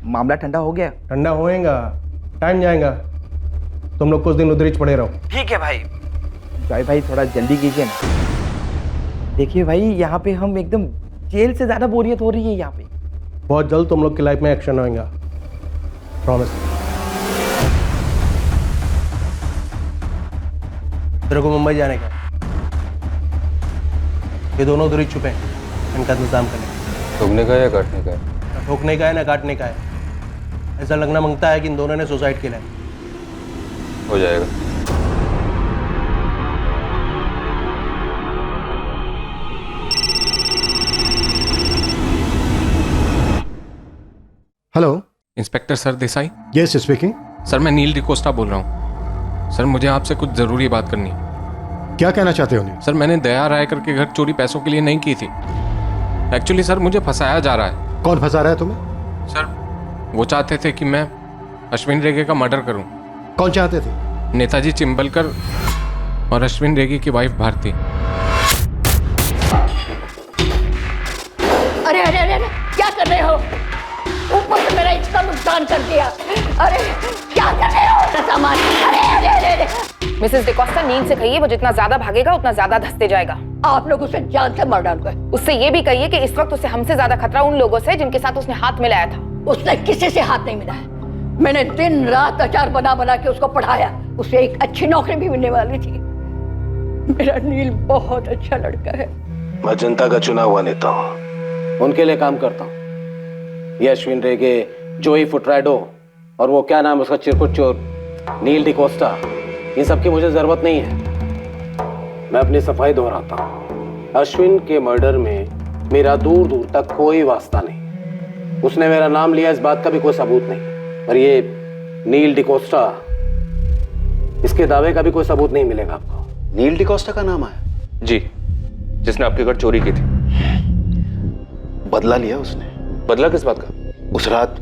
मामला ठंडा हो गया। ठंडा होएगा, टाइम जाएगा। तुम लोग कुछ दिन उधर ही पड़े रहो। ठीक है भाई। भाई थोड़ा जल्दी कीजिए ना। देखिए भाई, यहाँ पे हम एकदम जेल से ज्यादा बोरियत हो रही है यहाँ पे। बहुत जल्द तुम लोग की लाइफ में एक्शन होएगा, प्रॉमिस। तेरे को मुंबई जाने का, ये दोनों उधर ही छुपे हैं, इनका इंतजाम करने का। ठोकने का या काटने का है? ना ठोकने का है ना काटने का है। ऐसा लगना मांगता है कि इन दोनों ने सुसाइड किया है। हो जाएगा। Hello, inspector sir Desai. Yes speaking. Sir मैं नील डिकोस्टा बोल रहा हूँ। सर मुझे आपसे कुछ ज़रूरी बात करनी है। क्या कहना चाहते हो नील? सर मैंने दया रायकर के घर चोरी पैसों के लिए नहीं की थी। एक्चुअली सर मुझे फंसाया जा रहा है। कौन फंसा रहा है तुम्हें? सर वो चाहते थे कि मैं अश्विन रेगे का मर्डर करूं। कौन चाहते थे? नेताजी चिंबलकर और अश्विन रेगे की वाइफ भारती। अरे अरे अरे अरे, क्या कर रहे हो? ऊपर से मेरा इतना नुकसान कर दिया। अरे क्या कर रहे हो? सामान। अरे अरे अरे अरे। मिसेस डिकोस्टा, नील से कहिए वो जितना ज्यादा भागेगा उतना ज्यादा धंसते जाएगा। आप लोग उसे जान से मार डालोगे। उससे ये भी कहिए कि इस वक्त उसे हमसे ज्यादा खतरा उन लोगों से जिनके साथ उसने हाथ मिलाया था। उसने किसी से हाथ नहीं मिलाया। मैंने दिन रात अचार बना बना के उसको पढ़ाया। उसे एक अच्छी नौकरी भी मिलने वाली थी। मेरा नील बहुत अच्छा लड़का है। मैं जनता का चुना हुआ नेता हूँ, उनके लिए काम करता हूँ। ये अश्विन रेगे, जोई फुटराडो और वो क्या नाम उसका चिरकुट चोर नील डिकोस्टा, इन सब की मुझे जरूरत नहीं है। मैं अपनी सफाई दोहराता हूँ। अश्विन के मर्डर में मेरा दूर दूर तक कोई वास्ता नहीं। उसने मेरा नाम लिया, इस बात का भी कोई सबूत नहीं। पर ये नील डिकोस्टा, इसके दावे का भी कोई सबूत नहीं मिलेगा आपको। नील डिकोस्टा का नाम आया? जी, जिसने आपके घर चोरी की थी। बदला लिया उसने। बदला किस बात का? उस रात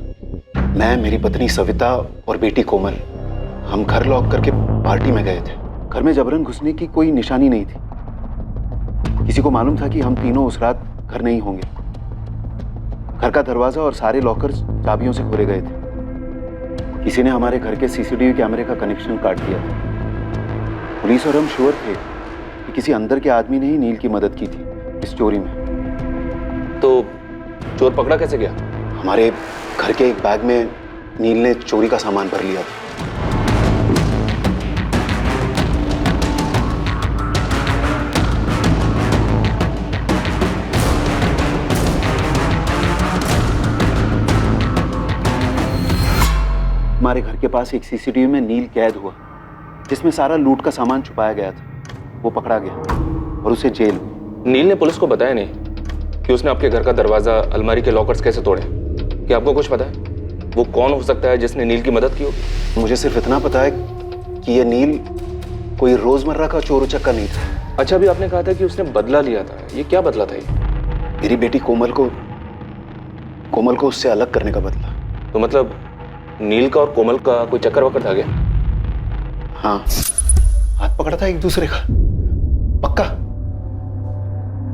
मैं, मेरी पत्नी सविता और बेटी कोमल, हम घर लॉक करके पार्टी में गए थे। घर में जबरन घुसने की कोई निशानी नहीं थी। किसी को मालूम था कि हम तीनों उस रात घर नहीं होंगे। घर का दरवाजा और सारे लॉकर्स चाबियों से खोले गए थे। किसी ने हमारे घर के सीसीटीवी कैमरे का कनेक्शन काट दिया था। पुलिस और हम श्योर थे कि किसी अंदर के आदमी ने ही नील की मदद की थी इस चोरी में। तो चोर पकड़ा कैसे गया? हमारे घर के एक बैग में नील ने चोरी का सामान भर लिया था। हमारे घर के पास एक सीसीटीवी में नील कैद हुआ, जिसमें सारा लूट का सामान छुपाया गया था। वो पकड़ा गया और उसे जेल हुई। नील ने पुलिस को बताया नहीं कि उसने आपके घर का दरवाजा, अलमारी के लॉकर्स कैसे तोड़े? क्या आपको कुछ पता है वो कौन हो सकता है जिसने नील की मदद की होगी? मुझे सिर्फ इतना पता है कि ये नील कोई रोजमर्रा का चोर उचक्का नहीं था। अच्छा, अभी आपने कहा था कि उसने बदला लिया था। ये क्या बदला था? ये मेरी बेटी कोमल को उससे अलग करने का बदला। तो मतलब नील का और कोमल का कोई चक्कर वक्कर था क्या? हाँ, हाथ पकड़ा था एक दूसरे का। पक्का?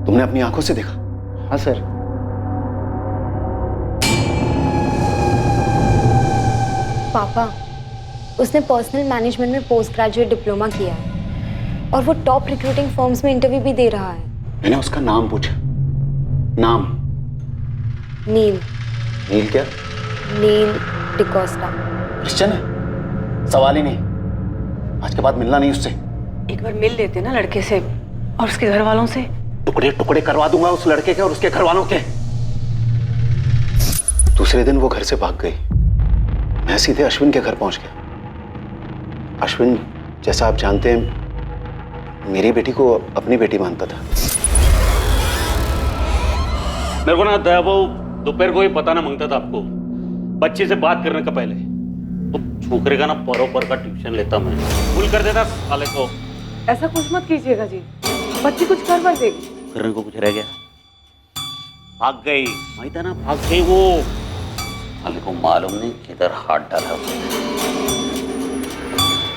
तुमने अपनी आंखों से देखा? हाँ सर। पापा, उसने पर्सनल मैनेजमेंट में पोस्ट ग्रेजुएट डिप्लोमा किया है और वो टॉप रिक्रूटिंग फर्म्स में इंटरव्यू भी दे रहा है। मैंने उसका नाम पूछा। नाम? नील। नील क्या? नील डिकोस्टा। क्रिश्चियन है? सवाल ही नहीं। आज के बाद मिलना नहीं उससे। एक बार मिल लेते ना लड़के से और उसके घर वालों से। टुकड़े टुकड़े करवा दूंगा उस लड़के के और उसके घर वालों के। दूसरे दिन वो घर से भाग गई। मैं सीधे अश्विन के घर पहुंच गया। अश्विन, जैसा आप जानते हैं, मेरी बेटी को अपनी बेटी मानता था। मेरे को ना दया वो दोपहर को ही पता ना मांगता था आपको, बच्चे से बात करने का पहले। तो छोकरे का ना परों पर का ट्यूशन लेता मैं, भूल कर देता साले को। ऐसा कुछ मत कीजिएगा जी, बच्ची कुछ कर बर देगी। करने को कुछ रह गया? भाग गई, माहित है ना, भाग गई वो। साले को मालूम नहीं किधर हाथ डाला उसने।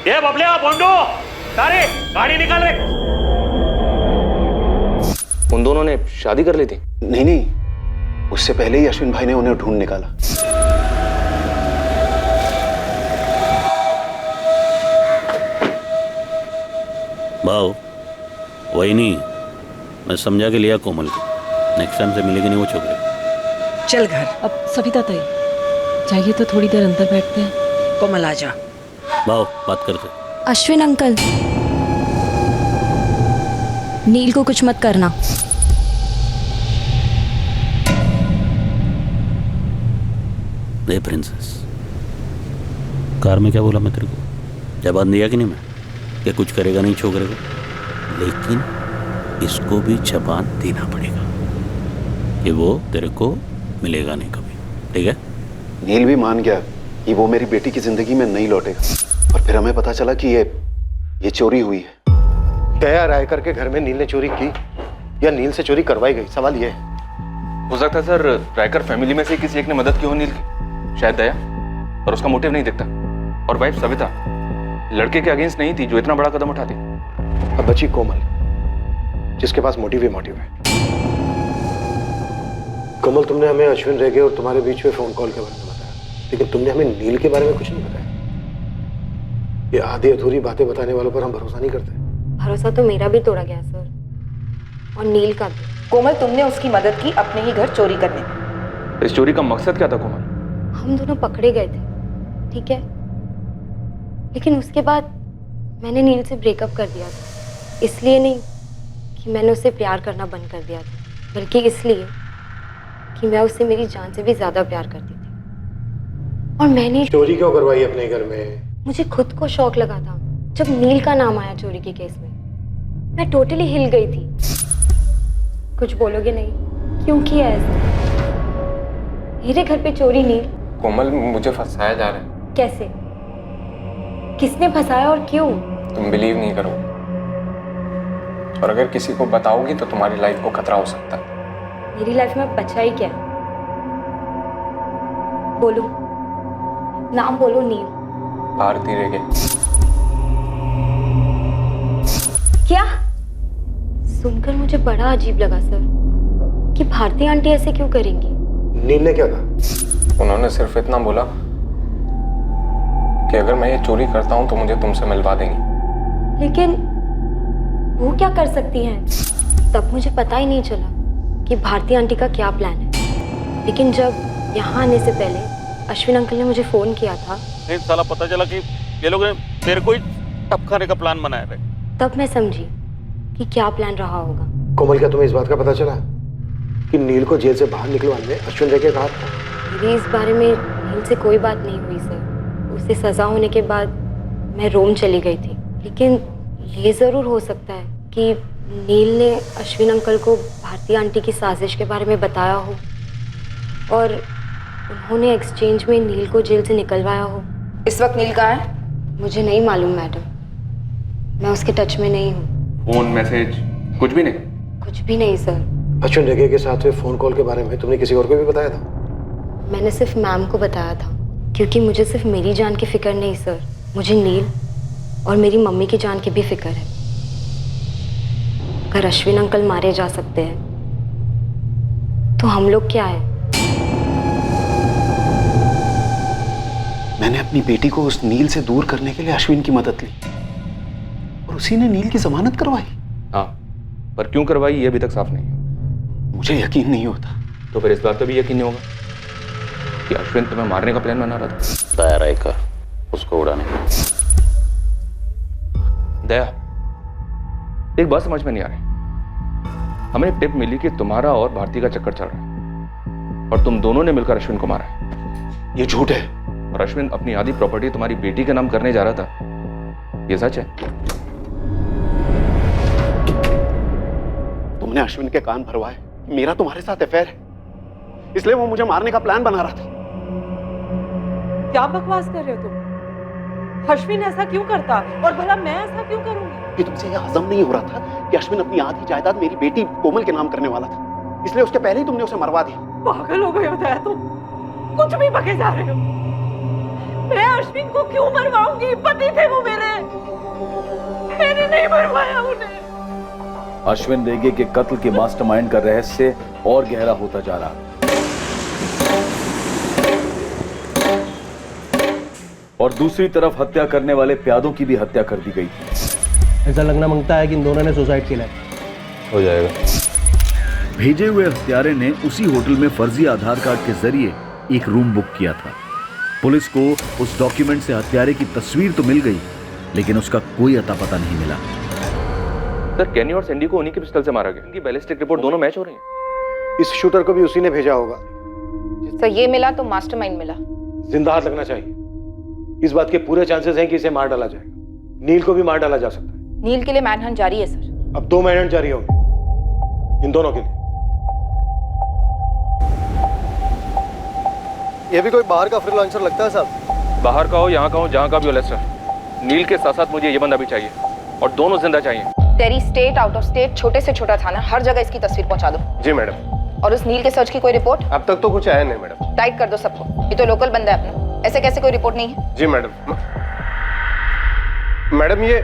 ये बबलिया, बोंडो, तारे, गाड़ी निकाल रे। उन दोनों ने शादी कर ली थी? नहीं, उससे पहले ही अश्विन भाई ने उन्हें ढूंढ निकाला। भाव, वही नहीं, मैं समझा के लिया कोमल को। नेक्स्ट टाइम से मिलेगी नहीं वो छोकरे। चल घर। अब सविता ताई, चाहिए तो थोड़ी देर अंदर बैठते हैं। कोमल आ जा। भाव, बात करते। अश्विन अंकल, नील को कुछ मत करना। दे प्रिंसेस, कार में क्या बोला मैं तेरे को? जवाब दिया कि नहीं मैं कि कुछ करेगा नहीं छोकरे को, लेकिन इसको भी जबान देना पड़ेगा कि वो तेरे को मिलेगा नहीं कभी, ठीक है? नील भी मान गया कि वो मेरी बेटी की जिंदगी में नहीं लौटेगा। और फिर हमें पता चला कि ये चोरी हुई है। दया राय करके घर में नील ने चोरी की या नील से चोरी करवाई गई, सवाल ये है। हो सकता है सर, रायकर फैमिली में से किसी एक ने मदद की हो नील की, शायद दया, और उसका मोटिव नहीं दिखता। और वाइफ सविता लड़के के अगेंस्ट नहीं थी जो इतना बड़ा कदम उठाती। अब बची कोमल, जिसके पास मोटिव ही मोटिव है। कोमल, तुमने हमें अश्विन रेगे और तुम्हारे बीच में फोन कॉल के बारे में बताया, लेकिन तुमने हमें नील के बारे में कुछ नहीं बताया। ये आधी अधूरी बातें बताने वालों पर हम भरोसा नहीं करते। भरोसा तो मेरा भी तोड़ा गया सर, और नील का भी। कोमल, तुमने उसकी मदद की अपने ही घर चोरी करने में। इस चोरी का मकसद क्या था कोमल? हम दोनों पकड़े गए थे, ठीक है, लेकिन उसके बाद मैंने नील से ब्रेकअप कर दिया था। इसलिए नहीं कि मैंने उससे प्यार करना बंद कर दिया था, बल्कि इसलिए कि मैं उससे मेरी जान से भी ज्यादा प्यार करती थी। और मैंने चोरी क्यों करवाई अपने घर में? मुझे खुद को शौक लगा था जब नील का नाम आया चोरी के केस में। मैं टोटली हिल गई थी। कुछ बोलोगे नहीं? क्यों किया ऐसा? मेरे घर पे चोरी नील? कोमल, मुझे फंसाया जा रहा है। कैसे? किसने फंसाया और क्यों? तुम बिलीव नहीं करो, और अगर किसी को बताओगी तो तुम्हारी लाइफ को खतरा हो सकता है। मेरी लाइफ में बचा ही क्या है? बोलो, नाम बोलो। नील? भारती रेगे। क्या? सुनकर मुझे बड़ा अजीब लगा सर, कि भारती आंटी ऐसे क्यों करेंगी? नील ने क्या कहा? उन्होंने सिर्फ इतना बोला कि अगर मैं ये चोरी करता हूं तो मुझे तुमसे मिलवा देंगी। लेकिन वो क्या कर सकती हैं? तब मुझे पता ही नहीं चला कि भारती आंटी का क्या प्लान है। लेकिन जब यहाँ आने से पहले अश्विन अंकल ने मुझे फोन किया था, नहीं साला पता चला कि ये लोग ने तेरे को ही टपकाने का प्लान बनाया था। तब मैं समझी कि क्या प्लान रहा होगा। कोमल, क्या तुम्हें इस बात का पता चला कि नील को जेल से बाहर निकलवाने में अश्विन रेगे का हाथ था? मेरी इस बारे में नील से कोई बात नहीं हुई सर। उसे सजा होने के बाद मैं रोम चली गई थी। लेकिन ये ज़रूर हो सकता है कि नील ने अश्विन अंकल को भारती आंटी की साजिश के बारे में बताया हो और उन्होंने एक्सचेंज में नील को जेल से निकलवाया हो। इस वक्त नील कहाँ है? मुझे नहीं मालूम मैडम, मैं उसके टच में नहीं हूँ। फोन मैसेज कुछ भी नहीं? कुछ भी नहीं सर। अश्विन रेगे के साथ हुए फोन कॉल के बारे में तुमने किसी और को भी बताया था? मैंने सिर्फ मैम को बताया था, क्योंकि मुझे सिर्फ मेरी जान की फिक्र नहीं सर, मुझे नील और मेरी मम्मी की जान की भी फिक्र है। अगर अश्विन अंकल मारे जा सकते हैं तो हम लोग क्या है? मैंने अपनी बेटी को उस नील से दूर करने के लिए अश्विन की मदद ली और उसी ने नील की जमानत करवाई। हाँ, पर क्यों करवाई ये अभी तक साफ नहीं है। मुझे यकीन नहीं होता। तो फिर इस बात का भी यकीन नहीं होगा कि अश्विन तुम्हें मारने का प्लान बना रहा था? दायरा कर उसको उड़ाने का। दया, एक बात समझ में नहीं आ रही। हमें एक टिप मिली कि तुम्हारा और भारती का चक्कर चल रहा है और तुम दोनों ने मिलकर अश्विन को मारा है। ये झूठ है। और अश्विन अपनी आधी प्रॉपर्टी तुम्हारी बेटी के नाम करने जा रहा था, ये सच है? तुमने अश्विन के कान भरवाए मेरा तुम्हारे साथ अफेयर है, इसलिए वो मुझे मारने का प्लान बना रहा था। क्या बकवास कर रहे हो तुम? अश्विन ऐसा क्यों करता और भला मैं ऐसा क्यों करूंगी? कि तुमसे यह हजम नहीं हो रहा था कि अश्विन अपनी आधी जायदाद मेरी बेटी कोमल के नाम करने वाला था, इसलिए उसके पहले ही तुमने उसे मरवा दिया। पागल हो गए हो दया तुम, कुछ भी बके जा रहे हो। मैं अश्विन को क्यों मरवाऊंगी? पति थे वो मेरे, मैंने नहीं मरवाया उन्हें। अश्विन रेगे के कत्ल के मास्टरमाइंड का रहस्य और गहरा होता जा रहा है और दूसरी तरफ हत्या करने वाले प्यादों की भी हत्या कर दी गई थी। ऐसा लगना मांगता है कि इन दोनों ने सुसाइड किया है। हो जाएगा। भेजे हुए हत्यारे ने उसी होटल में फर्जी आधार कार्ड के जरिए एक रूम बुक किया था। पुलिस को उस डॉक्यूमेंट से हत्यारे की तस्वीर तो मिल गई, लेकिन उसका कोई अता पता नहीं मिला। सर, कैनी और सैंडी को उन्हीं के पिस्टल से मारा गया। इनकी बैलिस्टिक रिपोर्ट दोनों मैच हो रही है। इस शूटर को भी उसी ने भेजा होगा। तो ये मिला तो मास्टरमाइंड मिला। जिंदा हाथ लगना चाहिए। इस बात के पूरे चांसेस हैं कि इसे मार डाला जाएगा। नील को भी मार डाला जा सकता है। नील के लिए मैनहंट जारी है सर। अब 2 मैनहंट जारी होंगे इन दोनों के लिए। ये भी कोई बाहर का फ्रीलांसर लगता है साहब। बाहर का हो, यहाँ का हो, जहाँ का भी हो लेस्टर, नील के साथ साथ मुझे ये बंदा भी चाहिए और दोनों जिंदा चाहिए। तेरी स्टेट, आउट ऑफ स्टेट, छोटे से छोटा थाना, हर जगह इसकी तस्वीर पहुंचा दो। जी मैडम। और उस नील के सर्च की कोई रिपोर्ट? अब तक तो कुछ आया नहीं मैडम। टाइट कर दो सबको, ये तो लोकल बंदा है अपना, ऐसे कैसे कोई रिपोर्ट नहीं है? जी मैडम। मैडम ये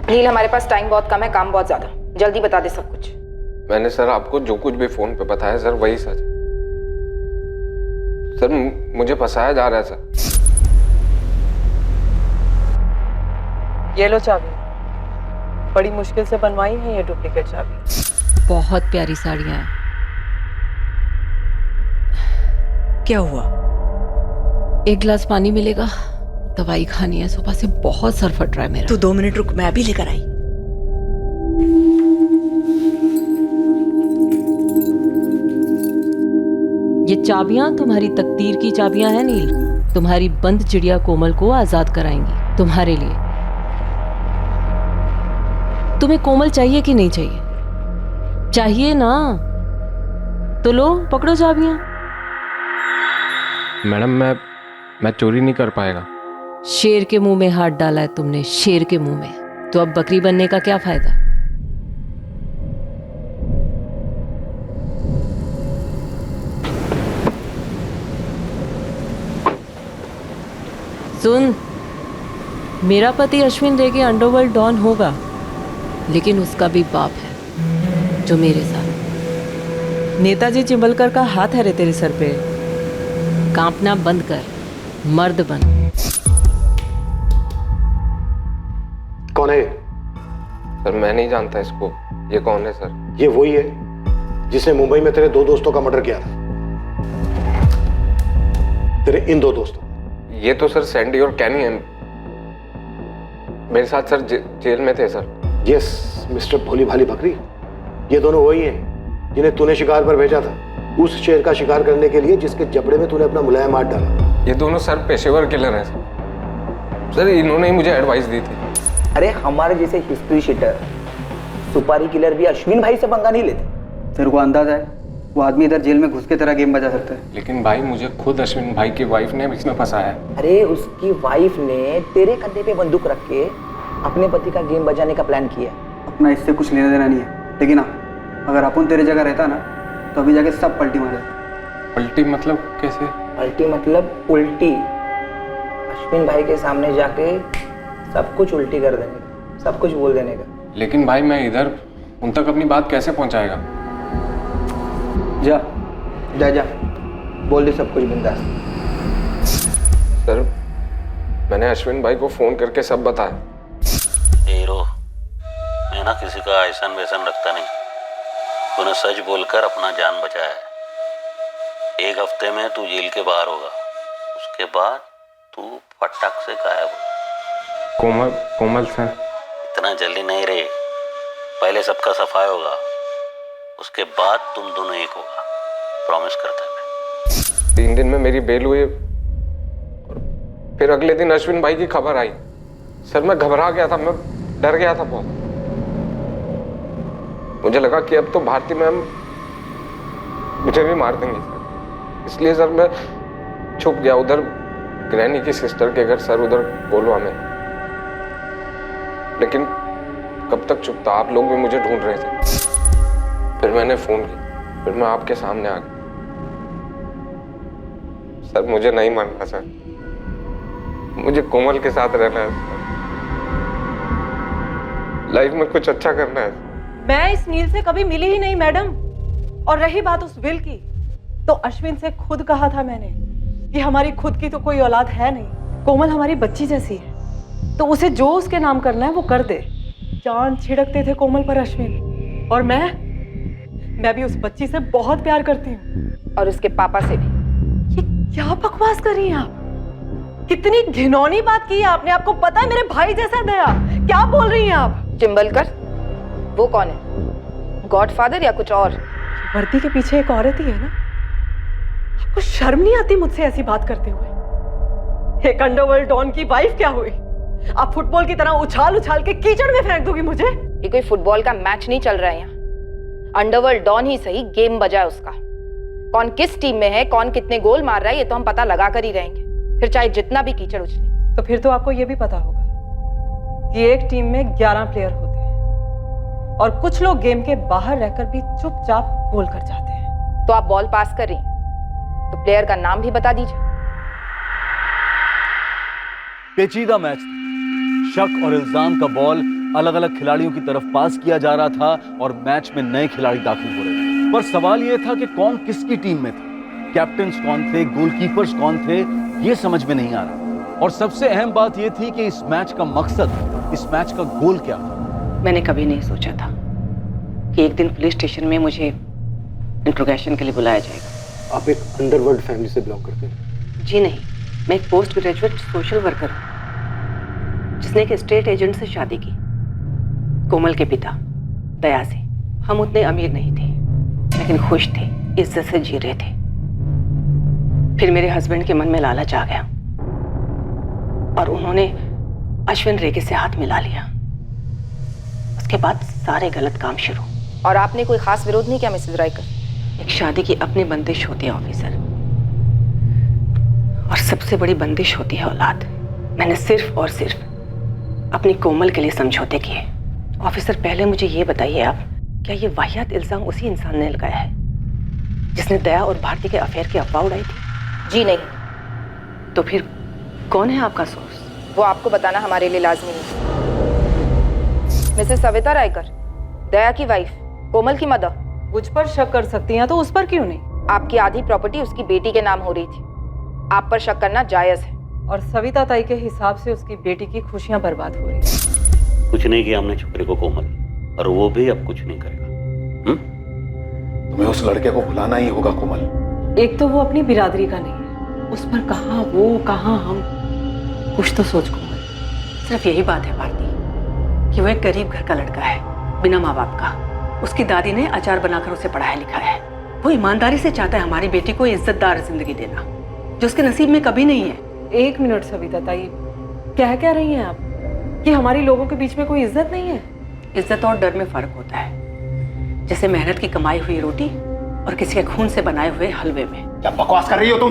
नील, हमारे पास टाइम बहुत कम है, काम बहुत ज्यादा, जल्दी बता दे सब कुछ। मैंने सर आपको जो कुछ भी फोन पे बताया सर वही सच। सर मुझे फंसाया जा रहा है सर। ये लो चाबी, बड़ी मुश्किल से बनवाई है ये डुप्लीकेट चाबी। बहुत प्यारी साड़ियां हैं। क्या हुआ? एक गिलास पानी मिलेगा? दवाई खानी है, सुबह से बहुत सर फट रहा है मेरा। तू 2 मिनट रुक, मैं अभी लेकर आई। ये चाबियां तुम्हारी तकदीर की चाबियां हैं नील। तुम्हारी बंद चिड़िया कोमल को आजाद कराएंगी तुम्हारे लिए। तुम्हें कोमल चाहिए कि नहीं चाहिए? चाहिए ना? तो लो पकड़ो चाबियां। मैडम मैं चोरी नहीं कर पाएगा। शेर के मुंह में हाथ डाला है तुमने, शेर के मुंह में, तो अब बकरी बनने का क्या फायदा? सुन, मेरा पति अश्विन रेगे अंडरवर्ल्ड डॉन होगा, लेकिन उसका भी बाप है जो मेरे साथ। नेताजी चिंबलकर का हाथ है रे तेरे सर पे। कांपना बंद कर, मर्द बन। कौन है? सर मैं नहीं जानता इसको। ये कौन है सर? ये वही है जिसने मुंबई में तेरे 2 दोस्तों का मर्डर किया था। तेरे इन 2 दोस्तों। ये तो सर सैंडी और कैनी हैं। मेरे साथ सर जेल में थे सर। यस मिस्टर भोली भाली बकरी, ये दोनों वही हैं जिन्हें तूने शिकार पर भेजा था, उस शेर का शिकार करने के लिए जिसके जबड़े में तूने अपना मुलायम हाथ डाला। ये दोनों सर पेशेवर किलर हैं सर। इन्होंने ही मुझे एडवाइस दी थी। अरे हमारे जैसे हिस्ट्री शीटर, सुपारी किलर भी अश्विन भाई से पंगा नहीं लेते। तेरे को अंदाजा है वो आदमी इधर जेल में घुस के तरह गेम बजा सकता है। लेकिन भाई मुझे खुद अश्विन भाई की वाइफ ने इसमें फंसाया है। अरे उसकी वाइफ ने तेरे कंधे पे बंदूक रख के अपने पति का गेम बजाने का प्लान किया। अपना इससे कुछ लेना देना नहीं है, लेकिन हाँ अगर अपन तेरे जगह रहता ना तो अभी जाके सब पलटी मारे। पलटी मतलब कैसे? पलटी मतलब उल्टी। अश्विन भाई के सामने जाके सब कुछ उल्टी कर देने का, सब कुछ बोल देने का। लेकिन भाई मैं इधर उन तक अपनी बात कैसे पहुंचाएगा? जा जा जा बोल दे सब कुछ बिंदास। सर मैंने अश्विन भाई को फोन करके सब बताया। हीरो, मैं ना किसी का ऐसन वैसन रखता नहीं। तूने सच बोलकर अपना जान बचाया है। 1 हफ्ते में तू जेल के बाहर होगा, उसके बाद तू फटाक से गायब हो। कोमल सर। इतना जल्दी नहीं रे, पहले सबका सफाई होगा, उसके बाद तुम दोनों एक होगा, प्रॉमिस करता मैं। 3 दिन में मेरी बेल हुई, फिर अगले दिन अश्विन भाई की खबर आई। सर मैं घबरा गया था, मैं डर गया था बहुत। मुझे लगा कि अब तो भारती मैम मुझे भी मार देंगी सर, इसलिए सर मैं छुप गया उधर ग्रैनी की सिस्टर के घर सर, उधर गोलवा में। लेकिन कब तक छुपता, आप लोग भी मुझे ढूंढ रहे थे। फिर मैंने फोन किया, फिर मैं आपके सामने आ गया। सर मुझे नहीं मानना सर, मुझे कोमल के साथ रहना है, लाइफ में कुछ अच्छा करना है। मैं इस नील से कभी मिली ही नहीं मैडम। और रही बात उस विल की, तो अश्विन से खुद कहा था मैंने कि हमारी खुद की तो कोई औलाद है नहीं, कोमल हमारी बच्ची जैसी है, तो उसे जो उसके नाम करना है वो कर दे। जान छिड़कते थे कोमल पर अश्विन, और मैं भी उस बच्ची से बहुत प्यार करती हूँ, और उसके पापा से भी। ये क्या बकवास कर रही हैं आप? कितनी घिनौनी बात की है आपने। आपको पता है मेरे भाई जैसा दया, क्या बोल रही हैं आप? चिंबलकर वो कौन है, गॉडफादर या कुछ और? वर्दी के पीछे एक औरत ही है ना। आपको शर्म नहीं आती मुझसे ऐसी बात करते हुए? एक अंडरवर्ल्ड डॉन की वाइफ क्या हुई? आप फुटबॉल की तरह उछाल उछाल के कीचड़ में फेंक दोगी मुझे? ये कोई फुटबॉल का मैच नहीं चल रहा है यहाँ। अंडरवर्ल्ड डॉन ही सही, गेम बजा है उसका। कौन किस टीम में है, कौन कितने गोल मार रहा है, ये तो हम पता लगा कर ही रहेंगे, फिर चाहे जितना भी कीचड़ उछले। तो फिर तो आपको ये भी पता होगा कि एक टीम में 11 प्लेयर होते हैं, और कुछ लोग गेम के बाहर रहकर भी चुपचाप गोल कर जाते हैं। तो आप बॉल पास कर रही, तो प्लेयर का नाम भी बता दीजिए। पेचीदा मैच था। शक और इल्जाम का बॉल अलग अलग खिलाड़ियों की तरफ पास किया जा रहा था और मैच में नए खिलाड़ी दाखिल हो रहे थे। पर सवाल यह था कि कौन किसकी टीम में था, कैप्टन्स कौन थे, गोलकीपर्स कौन थे, यह समझ में नहीं आ रहा। और सबसे अहम बात यह थी कि इस मैच का मकसद, इस मैच का गोल क्या था। मैंने कभी नहीं सोचा था कि एक दिन पुलिस स्टेशन में मुझे इंट्रोगेशन के लिए बुलाया जाएगा। आप एक अंडरवर्ल्ड फैमिली से बिलोंग करते हैं? जी नहीं, मैं एक पोस्ट ग्रेजुएट सोशल वर्कर हूँ जिसने एक स्टेट एजेंट से शादी की, कोमल के पिता दया से। हम उतने अमीर नहीं थे, लेकिन खुश थे, इज्जत से जी रहे थे। फिर मेरे हस्बैंड के मन में लालच आ गया और उन्होंने अश्विन रेगे से हाथ मिला लिया। उसके बाद सारे गलत काम शुरू। और आपने कोई खास विरोध नहीं किया मिसेस रायकर? एक शादी की अपनी बंदिश होती है ऑफिसर, और सबसे बड़ी बंदिश होती है औलाद। मैंने सिर्फ और सिर्फ अपनी कोमल के लिए समझौते किए। ऑफिसर, पहले मुझे ये बताइए आप, क्या ये वाहियात इल्जाम उसी इंसान ने लगाया है जिसने दया और भारती के अफेयर की अफवाह उड़ाई थी? जी नहीं। तो फिर कौन है आपका सोर्स? वो आपको बताना हमारे लिए लाजमी नहीं। मिसेस सविता रायकर, दया की वाइफ, कोमल की मदर। मुझ पर शक कर सकती हैं तो उस पर क्यों नहीं? आपकी आधी प्रॉपर्टी उसकी बेटी के नाम हो रही थी, आप पर शक करना जायज है। और सविता ताई के हिसाब से उसकी बेटी की खुशियां बर्बाद हो रही हैं। कुछ नहीं किया हमने छोकरे को कोमल, और वो भी अब कुछ नहीं करेगा। तुम्हें उस लड़के को भुलाना ही होगा कोमल। एक तो वो अपनी बिरादरी का नहीं है, उस पर कहाँ वो कहाँ हम। कुछ तो सोच कोमल। सिर्फ यही बात है भारती कि वो एक गरीब घर का लड़का है, बिना माँ बाप का। उसकी दादी ने अचार बनाकर उसे पढ़ाया लिखाया है। वो ईमानदारी से चाहता है हमारी बेटी को इज्जतदार जिंदगी देना, जो उसके नसीब में कभी नहीं है। एक मिनट सविता ताई, क्या रही हैं आप कि हमारी लोगों के बीच में कोई इज्जत नहीं है? इज्जत और डर में फर्क होता है, जैसे मेहनत की कमाई हुई रोटी और किसी के खून से बनाए हुए हलवे में। क्या बकवास कर रही हो तुम?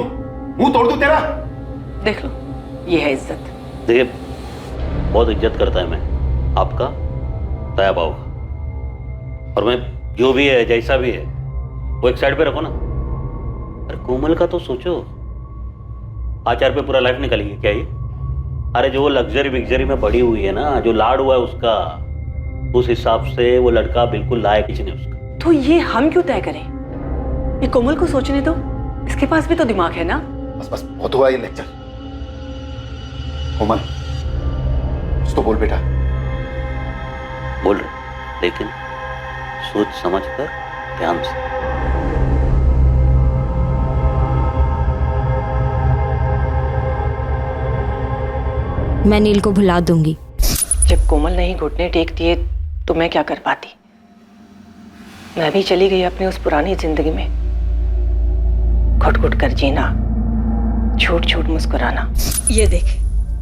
मुंह तोड़ दूं तेरा? देख लो, ये है इज्जत। देखिए, बहुत इज्जत करता है मैं आपका, दया बाबू का, और मैं जो भी है जैसा भी है वो एक साइड पे रखो ना। अरे कोमल का तो सोचो, आचार पे पूरा लाइफ निकालेगी क्या ये? अरे जो लग्जरी विग्जरी में बड़ी हुई है ना, जो लाड हुआ है उसका, उस हिसाब से वो लड़का बिल्कुल लायक ही नहीं उसका। तो ये हम क्यों तय करें? ये कोमल को सोचने दो, इसके पास भी तो दिमाग है ना। बस बस, बहुत हुआ ये लेक्चर। कोमल, कुछ तो बोल बेटा। बोल रहे, लेकिन सोच समझ कर, ध्यान से। मैं नील को भुला दूंगी। जब कोमल ने ही घुटने टेक दिए तो मैं क्या कर पाती? मैं भी चली गई अपनी उस पुरानी जिंदगी में, घुट घुट कर जीना, झूठ झूठ मुस्कुराना। ये देख,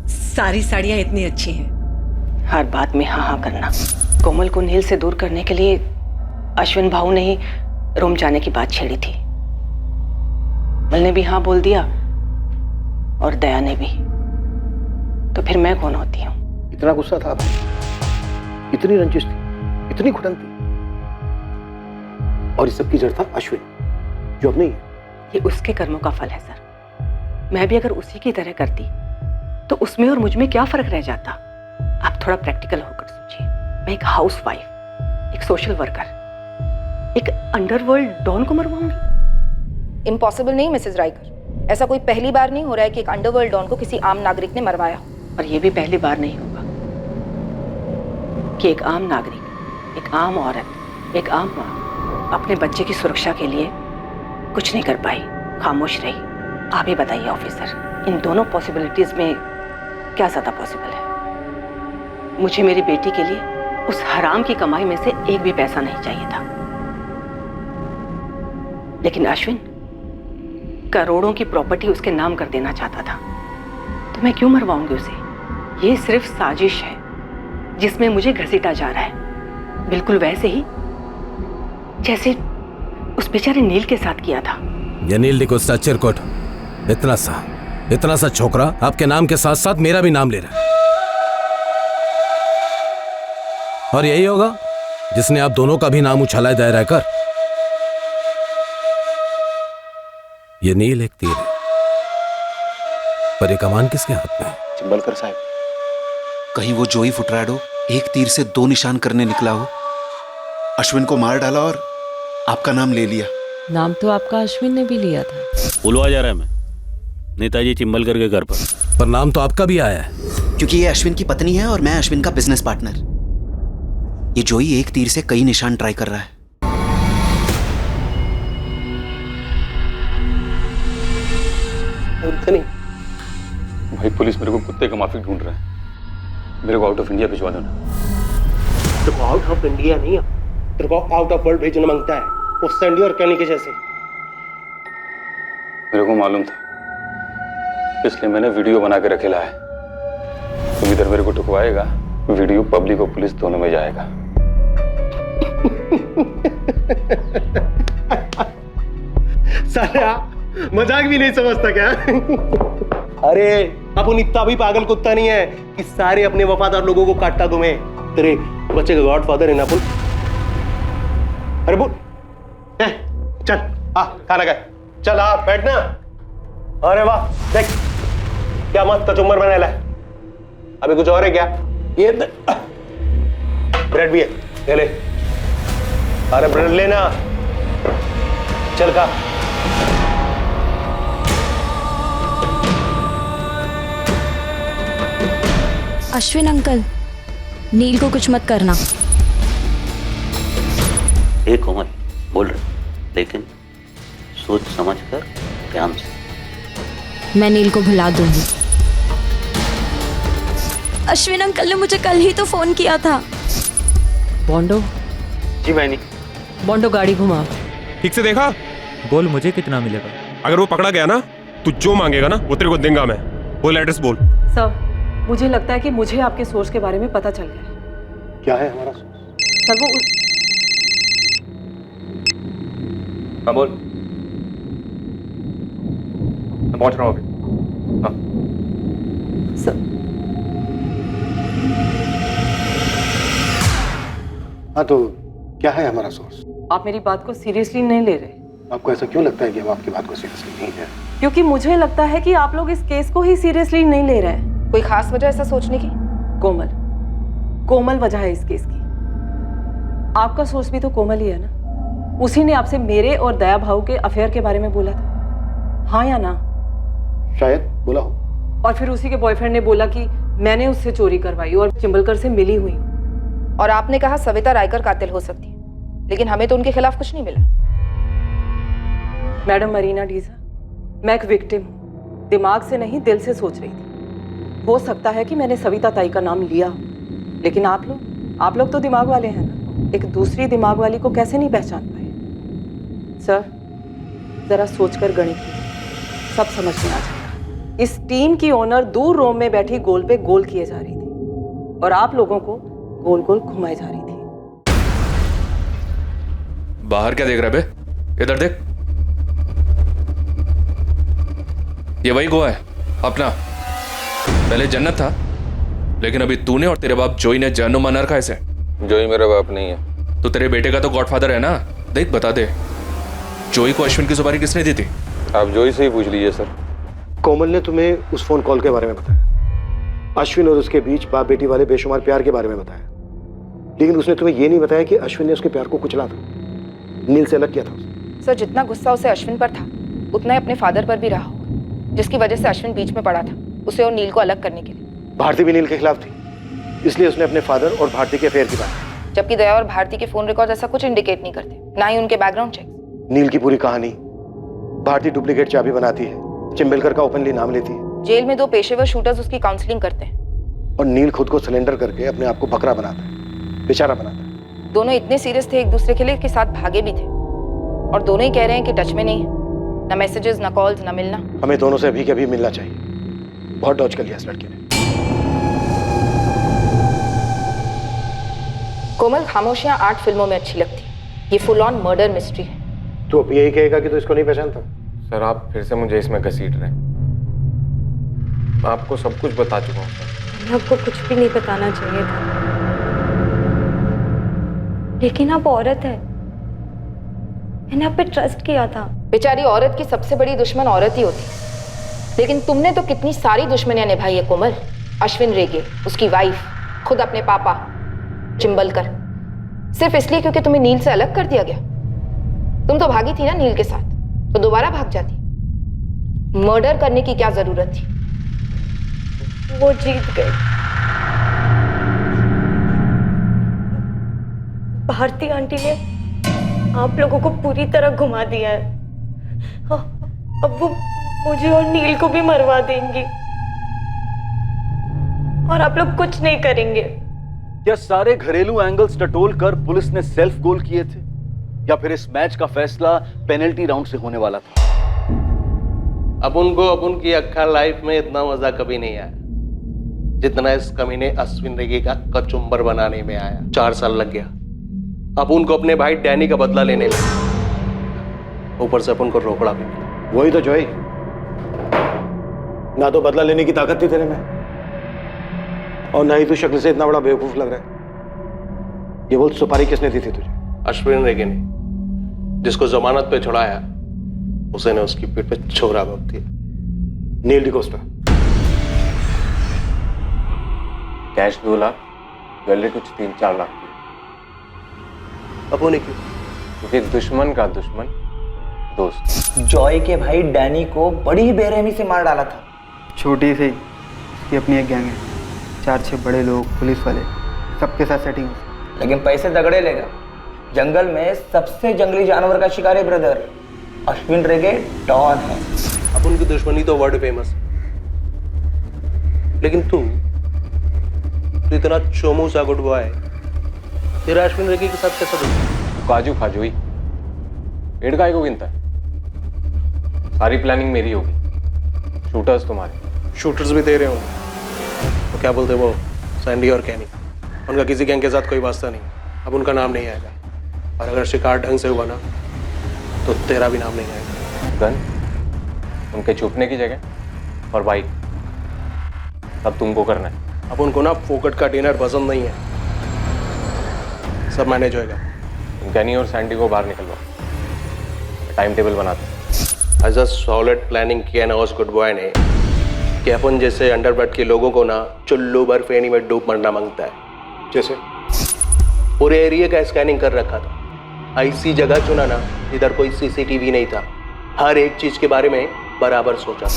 सारी साड़ियां इतनी अच्छी हैं, हर बात में हाँ हाँ करना। कोमल को नील से दूर करने के लिए अश्विन भाऊ ने ही रोम जाने की बात छेड़ी थी। कोमल ने भी हाँ बोल दिया और दया ने भी। तो फिर मैं कौन होती हूँ? इतना गुस्सा था भाई, इतनी रंजिश थी, इतनी घुटन थी, और इस सब की जड़ था अश्विन, जो अब नहीं है। ये उसके कर्मों का फल है सर। मैं भी अगर उसी की तरह करती तो उसमें और मुझ में क्या फर्क रह जाता? आप थोड़ा प्रैक्टिकल होकर सोचिए। मैं एक हाउसवाइफ, एक सोशल वर्कर, एक अंडरवर्ल्ड डॉन को मरवाऊंगी? इम्पॉसिबल नहीं मिसेस राइकर, ऐसा कोई पहली बार नहीं हो रहा है कि एक अंडरवर्ल्ड डॉन को किसी आम नागरिक ने मरवाया। और ये भी पहली बार नहीं होगा कि एक आम नागरिक, एक आम औरत, एक आम माँ अपने बच्चे की सुरक्षा के लिए कुछ नहीं कर पाई, खामोश रही। आप ही बताइए ऑफिसर, इन दोनों पॉसिबिलिटीज में क्या ज्यादा पॉसिबल है? मुझे मेरी बेटी के लिए उस हराम की कमाई में से एक भी पैसा नहीं चाहिए था, लेकिन अश्विन करोड़ों की प्रॉपर्टी उसके नाम कर देना चाहता था। तो मैं क्यों मरवाऊंगी उसे? ये सिर्फ साजिश है जिसमें मुझे घसीटा जा रहा है, बिल्कुल वैसे ही जैसे उस बेचारे नील के साथ किया था। ये नील डिकोस्टा चिरकुट, इतना सा छोकरा आपके नाम के साथ साथ मेरा भी नाम ले रहा है, और यही होगा जिसने आप दोनों का भी नाम उछाला है दया रायकर। ये नील एक तीर है, पर ये कमान किसके हाथ में है? चिंबलकर साहब, कहीं वो जोई फुटराडो एक तीर से 2 निशान करने निकला हो, अश्विन को मार डाला और आपका नाम ले लिया। नाम तो आपका अश्विन ने भी लिया था। बुलवा जा रहा है मैं नेताजी चिंबलकर के घर पर नाम तो आपका भी आया है। क्योंकि ये अश्विन की पत्नी है और मैं अश्विन का बिजनेस पार्टनर। ये जोई एक तीर से कई निशान ट्राई कर रहा है। नहीं भाई, पुलिस मेरे को कुत्ते का माफिक ढूंढ रहा है, मेरे को आउट ऑफ इंडिया भिजवा दो ना। तेरे को आउट ऑफ इंडिया नहीं, तेरे को आउट ऑफ वर्ल्ड भेजना मांगता है, वो सैंडी और कैनी के जैसे। मेरे को मालूम था, इसलिए मैंने वीडियो बना के रखेला है। तुम इधर मेरे को टुकवाएगा, वीडियो पब्लिक और पुलिस दोनों में जाएगा। साला मजाक भी नहीं समझता क्या? अरे अपन इतना भी पागल कुत्ता नहीं है कि सारे अपने वफादार लोगों को काटता घूमे। तेरे बच्चे का गॉडफादर है ना बोल। अरे बोल चल खाना खाए, चल बैठना। अरे वाह देख क्या मस्त कचुम्बर बनाया है। अभी कुछ और है क्या? ये ब्रेड भी है, ये ले। अरे ब्रेड लेना, चल खा। अश्विन अंकल, नील को कुछ मत करना। एक कोमल बोल रहे, लेकिन सोच समझ कर ध्यान से। मैं नील को भुला दूंगी। अश्विन अंकल ने मुझे कल ही तो फोन किया था। बॉन्डो। जी बहनी। बॉन्डो गाड़ी घुमा। ठीक से देखा? बोल मुझे कितना मिलेगा? अगर वो पकड़ा गया ना, तू जो मांगेगा ना वो तेरे को देंगे मैं। बोल एड्रेस बोल। सर मुझे लगता है कि मुझे आपके सोर्स के बारे में पता चल गया है। क्या है हमारा सोर्स? सर वो हाँ बोल। मैं पहुंच रहा हूँ अभी। हाँ। हाँ तो क्या है हमारा सोर्स? आप मेरी बात को सीरियसली नहीं ले रहे। आपको ऐसा क्यों लगता है कि हम आपकी बात को सीरियसली नहीं ले रहे? क्योंकि मुझे लगता है कि आप लोग इस केस को ही सीरियसली नहीं ले रहे हैं। कोई खास वजह ऐसा सोचने की? कोमल वजह है इस केस की। आपका सोर्स भी तो कोमल ही है ना। उसी ने आपसे मेरे और दया भाऊ के अफेयर के बारे में बोला था, हाँ या ना? शायद बोला हो। और फिर उसी के बॉयफ्रेंड ने बोला कि मैंने उससे चोरी करवाई और चिंबलकर से मिली हुई हूँ। और आपने कहा सविता रायकर कातिल हो सकती है, लेकिन हमें तो उनके खिलाफ कुछ नहीं मिला। मैडम मरीना डीजा, मैं एक विक्टिम हूँ, दिमाग से नहीं दिल से सोच रही थी। हो सकता है कि मैंने सविता ताई का नाम लिया, लेकिन आप लोग तो दिमाग वाले हैं ना, एक दूसरी दिमाग वाली को कैसे नहीं पहचान पाए? सर जरा सोचकर गणित कीजिए, सब समझ में आ जाएगा। इस टीम की ओनर दूर रोम में बैठी गोल पे गोल किए जा रही थी और आप लोगों को गोल गोल घुमाई जा रही थी। बाहर क्या देख रहा है बे? इधर देख। ये वही गोवा है अपना। पहले जन्नत था, लेकिन अभी तूने और तेरे बाप जोई ने जहन्नुम बना रखा है इसे। जोई मेरा बाप नहीं है। तो तेरे बेटे का तो गॉडफादर है ना। देख बता दे, जोई को अश्विन की सुपारी किसने दी थी? आप जोई से ही पूछ लीजिए सर। कोमल ने तुम्हें उस फोन कॉल के बारे में बताया, अश्विन और उसके बीच बाप बेटी वाले बेशुमार प्यार के बारे में बताया, लेकिन उसने तुम्हें यह नहीं बताया कि अश्विन ने उसके प्यार को कुचला था, नील से अलग किया था उसे। सर जितना गुस्सा उसे अश्विन पर था, उतना ही अपने फादर पर भी रहा होगा, जिसकी वजह से अश्विन बीच में पड़ा था उसे और नील को अलग करने के लिए। भारती भी नील के खिलाफ थी, इसलिए उसने अपने फादर और भारती के अफेयर की बात की। जबकि दया और भारती के फोन रिकॉर्ड ऐसा कुछ इंडिकेट नहीं करते, ना ही उनके बैकग्राउंड चेक। नील की पूरी कहानी, भारती डुप्लीकेट चाबी बनाती है, चिंबलकर का ओपनली नाम लेती है। जेल में 2 पेशेवर शूटर्स उसकी काउंसलिंग करते हैं और नील खुद को सिलेंडर करके अपने आप को बकरा बनाता है, बेचारा बनाता है। दोनों इतने सीरियस थे एक दूसरे के लिए कि साथ भागे भी थे, और दोनों ही कह रहे हैं कि टच में नहीं है, ना मैसेजेस, ना कॉल्स, ना मिलना। हमें दोनों से अभी के अभी मिलना चाहिए। बहुत डॉज कर लिया इस लड़के ने। कोमल, खामोशियां 8 फिल्मों में अच्छी लगती, ये फुल ऑन मर्डर मिस्ट्री है। तू अब यही कहेगा कि तू इसको नहीं पहचानता? सर आप फिर से मुझे इसमें घसीट रहे हैं। मैं आपको सब कुछ बता चुका हूँ सर। आपको कुछ भी नहीं बताना चाहिए था, लेकिन आप औरत है, मैंने आप पे ट्रस्ट किया था। बेचारी औरत की सबसे बड़ी दुश्मन औरत ही होती, लेकिन तुमने तो कितनी सारी दुश्मनियां निभाई है कोमल। अश्विन रेगे, उसकी वाइफ, खुद अपने पापा चिंबलकर, सिर्फ इसलिए क्योंकि तुम्हें नील से अलग कर दिया गया। तुम तो भागी थी ना नील के साथ, तो दोबारा भाग जाती। मर्डर करने की क्या जरूरत थी? वो जीत गई। भारती आंटी ने आप लोगों को पूरी तरह घुमा दिया है। अब वो मुझे और नील को भी मरवा देंगी और आप लोग कुछ नहीं करेंगे। क्या सारे घरेलू एंगल्स टटोल कर पुलिस ने सेल्फ गोल किए थे, या फिर इस मैच का फैसला पेनल्टी राउंड से होने वाला था? अपन को अपन की अक्खा लाइफ में इतना मजा कभी नहीं आया। जितना इस कमीने अश्विन रेगे का कचुम्बर बनाने में आया। 4 साल लग गया। अपुन को अपने भाई डैनी का बदला लेने लगे, ऊपर से अपुन को रोकड़ा भी मिला। वही तो जॉय, ना तो बदला लेने की ताकत थी तेरे में, और ना ही तू शक्ल से इतना बड़ा बेवकूफ लग रहा है। ये बोल, सुपारी किसने दी थी तुझे? अश्विन रेगे ने, जिसको जमानत पे छुड़ाया, उसे ने उसकी पीठ पे छोरा भोग दिया। नील डिकोस्टा। कैश 2 लाख, ज्वेलरी कुछ 3-4 लाख की। अपू ने क्यों? क्योंकि दुश्मन का दुश्मन दोस्त। जॉय के भाई डैनी को बड़ी ही बेरहमी से मार डाला था। छोटी सी इसकी अपनी एक गैंग है, 4-6 बड़े लोग, पुलिस वाले, सबके साथ सेटिंग है। लेकिन पैसे तगड़े लेगा। जंगल में सबसे जंगली जानवर का शिकार है ब्रदर, अश्विन रेगे डॉन है। अब उनकी दुश्मनी तो वर्ल्ड फेमस, लेकिन तू इतना चोमू सा गुड बॉय, तेरा अश्विन रेगे के साथ कैसा दोस्त? काजू खाजू ही पेड़ काय को गिनता है? सारी प्लानिंग मेरी होगी, शूटर्स तुम्हारे। शूटर्स भी तेरे होंगे तो क्या बोलते वो सैंडी और कैनी, उनका किसी गैंग के साथ कोई वास्ता नहीं। अब उनका नाम नहीं आएगा, और अगर शिकार ढंग से हुआ ना तो तेरा भी नाम नहीं आएगा। गन, उनके छुपने की जगह और बाइक, सब तुमको करना है। अब उनको ना फोकट का डिनर पसंद नहीं है, सब मैनेज होएगा। गनी और सैंडी को बाहर निकलवाओ, टाइम टेबल बनाते हैं। एज अ सॉलिड प्लानिंग किया ना उस गुड बॉय ने कि अपन जैसे अंडरवर्ल्ड के लोगों को ना चुल्लू बर्फेनी में डूब मरना मांगता है। जैसे पूरे एरिया का स्कैनिंग कर रखा था, ऐसी जगह चुना ना इधर कोई सीसीटीवी नहीं था, हर एक चीज के बारे में बराबर सोचा।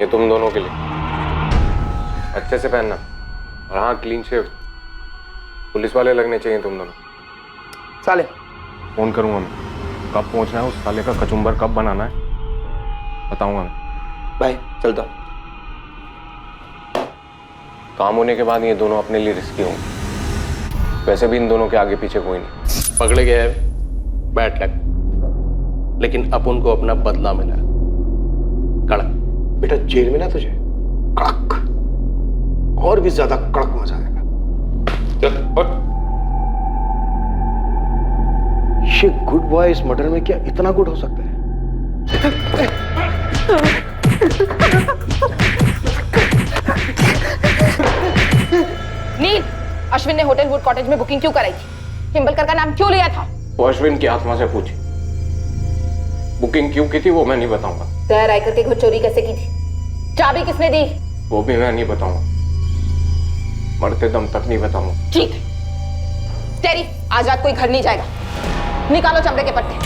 ये तुम दोनों के लिए, अच्छे से पहनना, और हाँ क्लीन शेव। पुलिस वाले लगने चाहिए तुम दोनों। साले फोन करूंगा मैं, कब पहुंचना है, उस साले का कचुम्बर कब बनाना है बताऊंगा मैं। भाई चलता। काम होने के बाद ये दोनों अपने लिए रिस्की होंगे, वैसे भी इन दोनों के आगे पीछे कोई नहीं। पकड़े गए बैड लक, लेकिन अपन को अपना बदला मिला। कड़क बेटा, जेल में ना तुझे कड़क, और भी ज्यादा कड़क मजा आएगा। चल उठ। ये गुड बॉय इस मर्डर में क्या इतना गुड हो सकता है? नील, अश्विन ने होटल वुड कॉटेज में बुकिंग क्यों कराई थी? चिंबलकर का नाम क्यों लिया था? वो अश्विन की आत्मा से पूछी, बुकिंग क्यों की थी वो मैं नहीं बताऊंगा। तय रायकर के घर चोरी कैसे की थी? चाबी किसने दी? वो भी मैं नहीं बताऊंगा, मरते दम तक नहीं बताऊंगा। ठीक है, तेरी आज रात कोई घर नहीं जाएगा, निकालो चमड़े के पट्टे।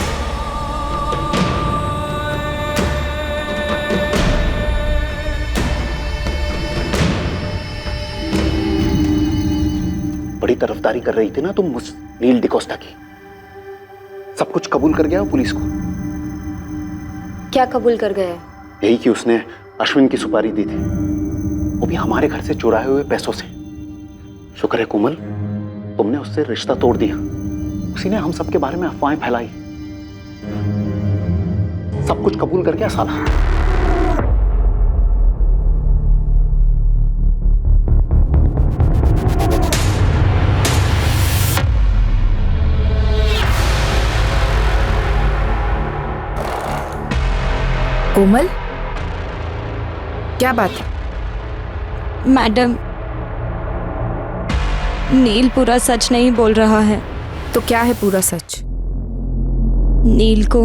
बड़ी तरफदारी कर रही थी ना तुम उस नील डिकोस्टा की, सब कुछ कबूल कर गया पुलिस को। क्या कबूल कर गया? यही कि उसने अश्विन की सुपारी दी थी, वो भी हमारे घर से चुराए हुए पैसों से। शुक्र है कोमल, तुमने उससे रिश्ता तोड़ दिया, उसी ने हम सबके बारे में अफवाहें फैलाई। सब कुछ कबूल कर गया साला। कोमल, क्या बात है? मैडम, नील पूरा सच नहीं बोल रहा है। तो क्या है पूरा सच? नील को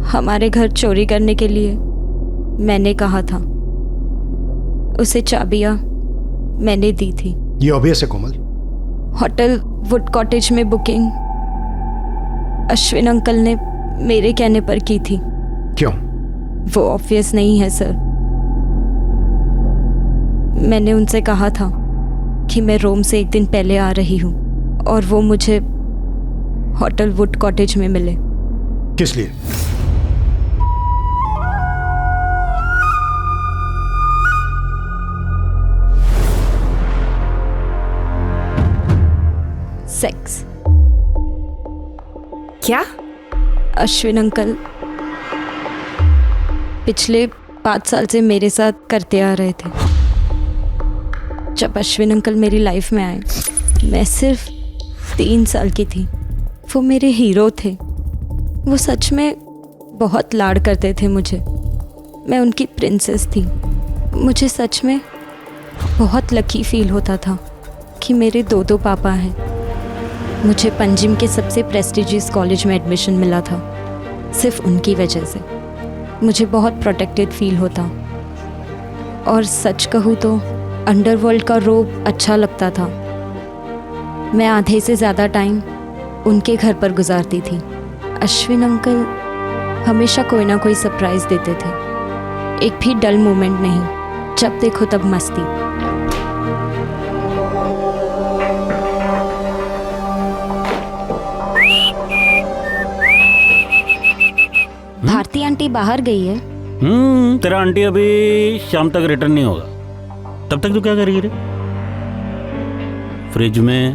हमारे घर चोरी करने के लिए मैंने कहा था, उसे चाबियां मैंने दी थी। ये ऑब्वियस है कोमल। होटल वुड कॉटेज में बुकिंग अश्विन अंकल ने मेरे कहने पर की थी। क्यों? वो ऑब्वियस नहीं है सर। मैंने उनसे कहा था कि मैं रोम से एक दिन पहले आ रही हूँ और वो मुझे होटल वुड कॉटेज में मिले। किस लिए? सेक्स। क्या? अश्विन अंकल पिछले 5 साल से मेरे साथ करते आ रहे थे। जब अश्विन अंकल मेरी लाइफ में आए, मैं सिर्फ 3 साल की थी। वो मेरे हीरो थे। वो सच में बहुत लाड करते थे मुझे। मैं उनकी प्रिंसेस थी। मुझे सच में बहुत लकी फील होता था कि मेरे 2 पापा हैं। मुझे पंजिम के सबसे प्रेस्टिजियस कॉलेज में एडमिशन मिला था सिर्फ उनकी वजह से। मुझे बहुत प्रोटेक्टेड फील होता। और सच कहूँ तो अंडरवर्ल्ड का रोब अच्छा लगता था। मैं आधे से ज़्यादा टाइम उनके घर पर गुजारती थी। अश्विन अंकल हमेशा कोई ना कोई सरप्राइज़ देते थे। एक भी डल मोमेंट नहीं, जब देखो तब मस्ती। भारती आंटी बाहर गई है। तेरा आंटी अभी शाम तक रिटर्न नहीं होगा। तब तक तू क्या करेगी रे? फ्रिज में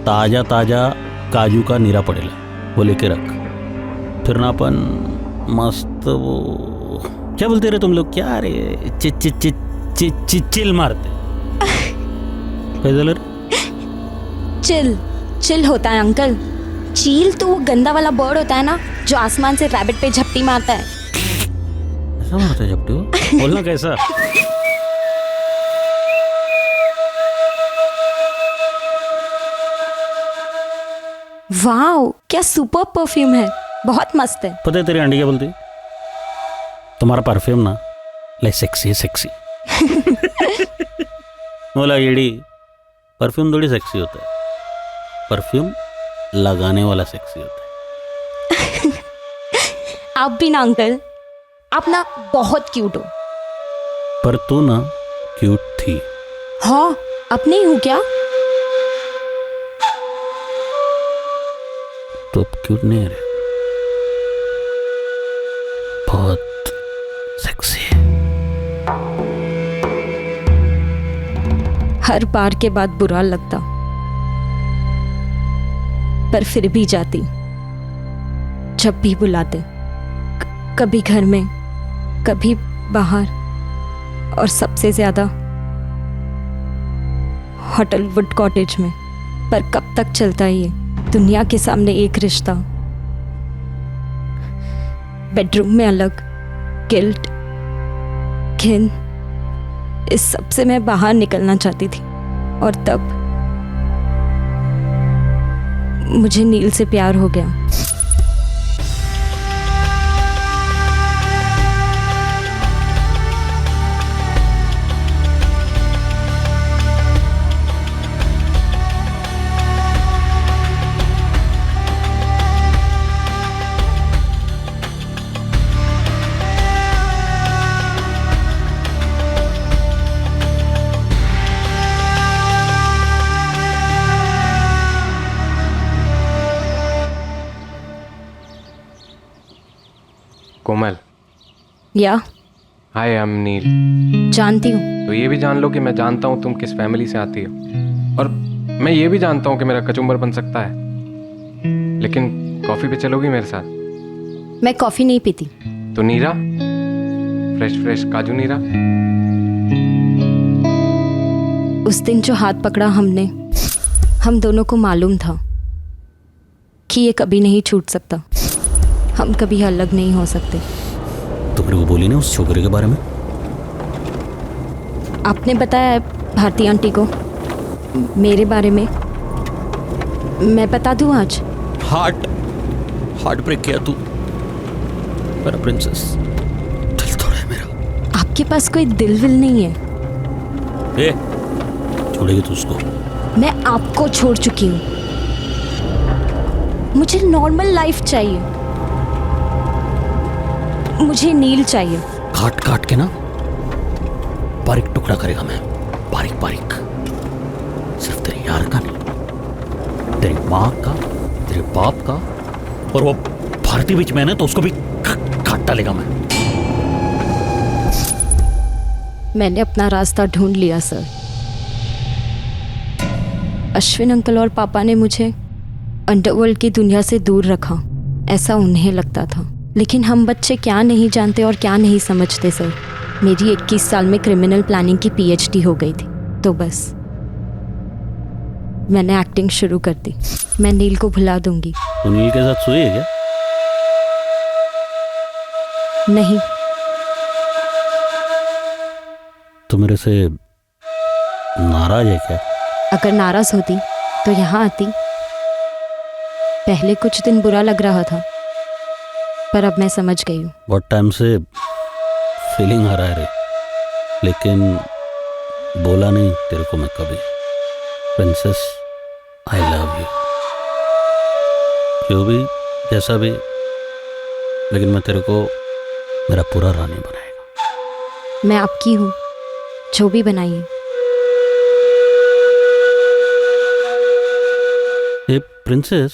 ताजा ताजा काजू का नीरा पड़ेला, वो लेके रख। फिर ना अपन मस्त वो क्या बोलते रे तुम लोग, क्या रे, चिल मारते। कैसे चिल चिल होता है अंकल। चील तो वो गंदा वाला बर्ड होता है ना, जो आसमान से रैबिट पे झपटी मारता है। ऐसा मारता है झपटी? बोलना कैसा? वाओ, क्या सुपर परफ्यूम है, बहुत मस्त है। पता है तेरी आंटी क्या बोलती है? तुम्हारा परफ्यूम ना लाइक सेक्सी है, सेक्सी। बोला येड़ी, परफ्यूम थोड़ी सेक्सी होता है, परफ्यूम लगाने वाला सेक्सी होता है। आप भी ना अंकल, आप ना बहुत क्यूट हो। पर तू ना क्यूट थी। हाँ, अब नहीं हूँ क्या? तो अब क्यूट नहीं है रे, बहुत सेक्सी है। हर बार के बाद बुरा लगता, पर फिर भी जाती जब भी बुलाते। कभी घर में, कभी बाहर, और सबसे ज्यादा होटल वुड कॉटेज में। पर कब तक चलता है ये दुनिया के सामने एक रिश्ता? बेडरूम में अलग, गिल्ट, घिन, इस सब से मैं बाहर निकलना चाहती थी। और तब मुझे नील से प्यार हो गया। कोमल, या हाय, आई एम नील। जानती हूँ। तो ये भी जान लो कि मैं जानता हूँ तुम किस फैमिली से आती हो, और मैं ये भी जानता हूँ कि मेरा कचुम्बर बन सकता है। लेकिन कॉफी पे चलोगी मेरे साथ? मैं कॉफी नहीं पीती। तो नीरा, फ्रेश फ्रेश काजू नीरा। उस दिन जो हाथ पकड़ा हमने, हम दोनों को मालूम था कि ये कभी नहीं छूट सकता। हम कभी अलग नहीं हो सकते। तो फिर वो बोली ना उस छोकरे के बारे में? आपने बताया भारती आंटी को मेरे बारे में। मैं बता दूं आज? हार्ट ब्रेक किया तू मेरा प्रिंसेस। दिल तोड़ा है मेरा। आपके पास कोई दिल विल नहीं है? ए, छोड़ेगी तू उसको? मैं आपको छोड़ चुकी हूँ। मुझे नॉर्मल लाइफ चाहिए। मुझे नील चाहिए। काट काट के ना बारीक टुकड़ा करेगा मैं, बारीक बारीक। सिर्फ तेरे यार का नहीं, तेरी माँ का, तेरे बाप का, और वो भारती बीच में है ना, तो उसको भी काट डालेगा मैं। मैंने अपना रास्ता ढूंढ लिया सर। अश्विन अंकल और पापा ने मुझे अंडरवर्ल्ड की दुनिया से दूर रखा, ऐसा उन्हें लगता था। लेकिन हम बच्चे क्या नहीं जानते और क्या नहीं समझते सर। मेरी 21 साल में क्रिमिनल प्लानिंग की PhD हो गई थी, तो बस मैंने एक्टिंग शुरू कर दी। मैं नील को भुला दूंगी। तो नील के साथ सोई है क्या? नहीं। तो मेरे से नाराज है क्या? अगर नाराज होती तो यहाँ आती। पहले कुछ दिन बुरा लग रहा था, पर अब मैं समझ गई हूँ। बहुत टाइम से फीलिंग आ रहा है रे, लेकिन बोला नहीं तेरे को मैं कभी। Princess, I love you. जो भी जैसा भी, लेकिन मैं तेरे को मेरा पूरा रानी बनाएगा। मैं आपकी हूँ, जो भी बनाइए। ए प्रिंसेस,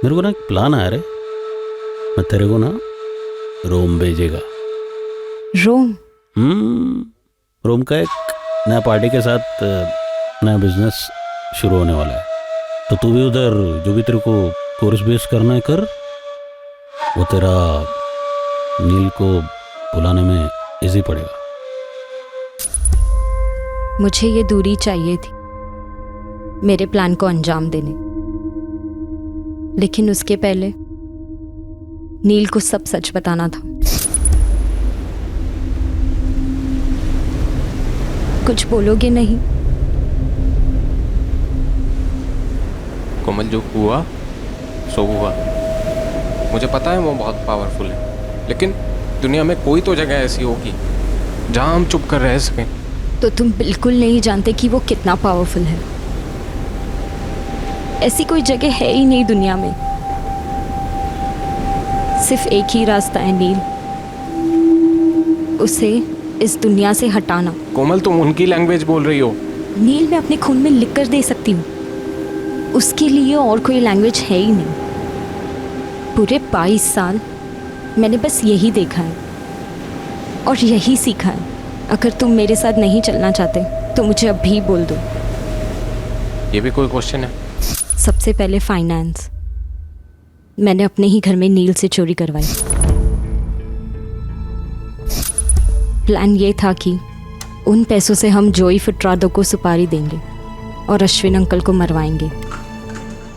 मेरे को ना एक प्लान आया रे। मैं तेरे को ना रोम भेजेगा। रोम? रोम का एक नया पार्टी के साथ नया बिजनेस शुरू होने वाला है। तो तू भी उधर जो भी तेरे को कोर्स बेस करना है कर। वो तेरा नील को बुलाने में इजी पड़ेगा। मुझे ये दूरी चाहिए थी मेरे प्लान को अंजाम देने, लेकिन उसके पहले नील को सब सच बताना था। कुछ बोलोगे नहीं? कोमल, जो हुआ सो हुआ। मुझे पता है वो बहुत पावरफुल है, लेकिन दुनिया में कोई तो जगह ऐसी होगी जहां हम चुप कर रह सकें। तो तुम बिल्कुल नहीं जानते कि वो कितना पावरफुल है। ऐसी कोई जगह है ही नहीं दुनिया में। सिर्फ एक ही रास्ता है नील, उसे इस दुनिया से हटाना। कोमल, तुम उनकी लैंग्वेज बोल रही हो। नील मैं अपने खून में लिख कर दे सकती हूँ, उसके लिए और कोई लैंग्वेज है ही नहीं। पूरे 22 साल मैंने बस यही देखा है और यही सीखा है। अगर तुम मेरे साथ नहीं चलना चाहते तो मुझे अभी बोल दो। ये भी कोई क्वेश्चन है? सबसे पहले फाइनेंस। मैंने अपने ही घर में नील से चोरी करवाई। प्लान ये था कि उन पैसों से हम जोई फुटरादो को सुपारी देंगे और अश्विन अंकल को मरवाएंगे,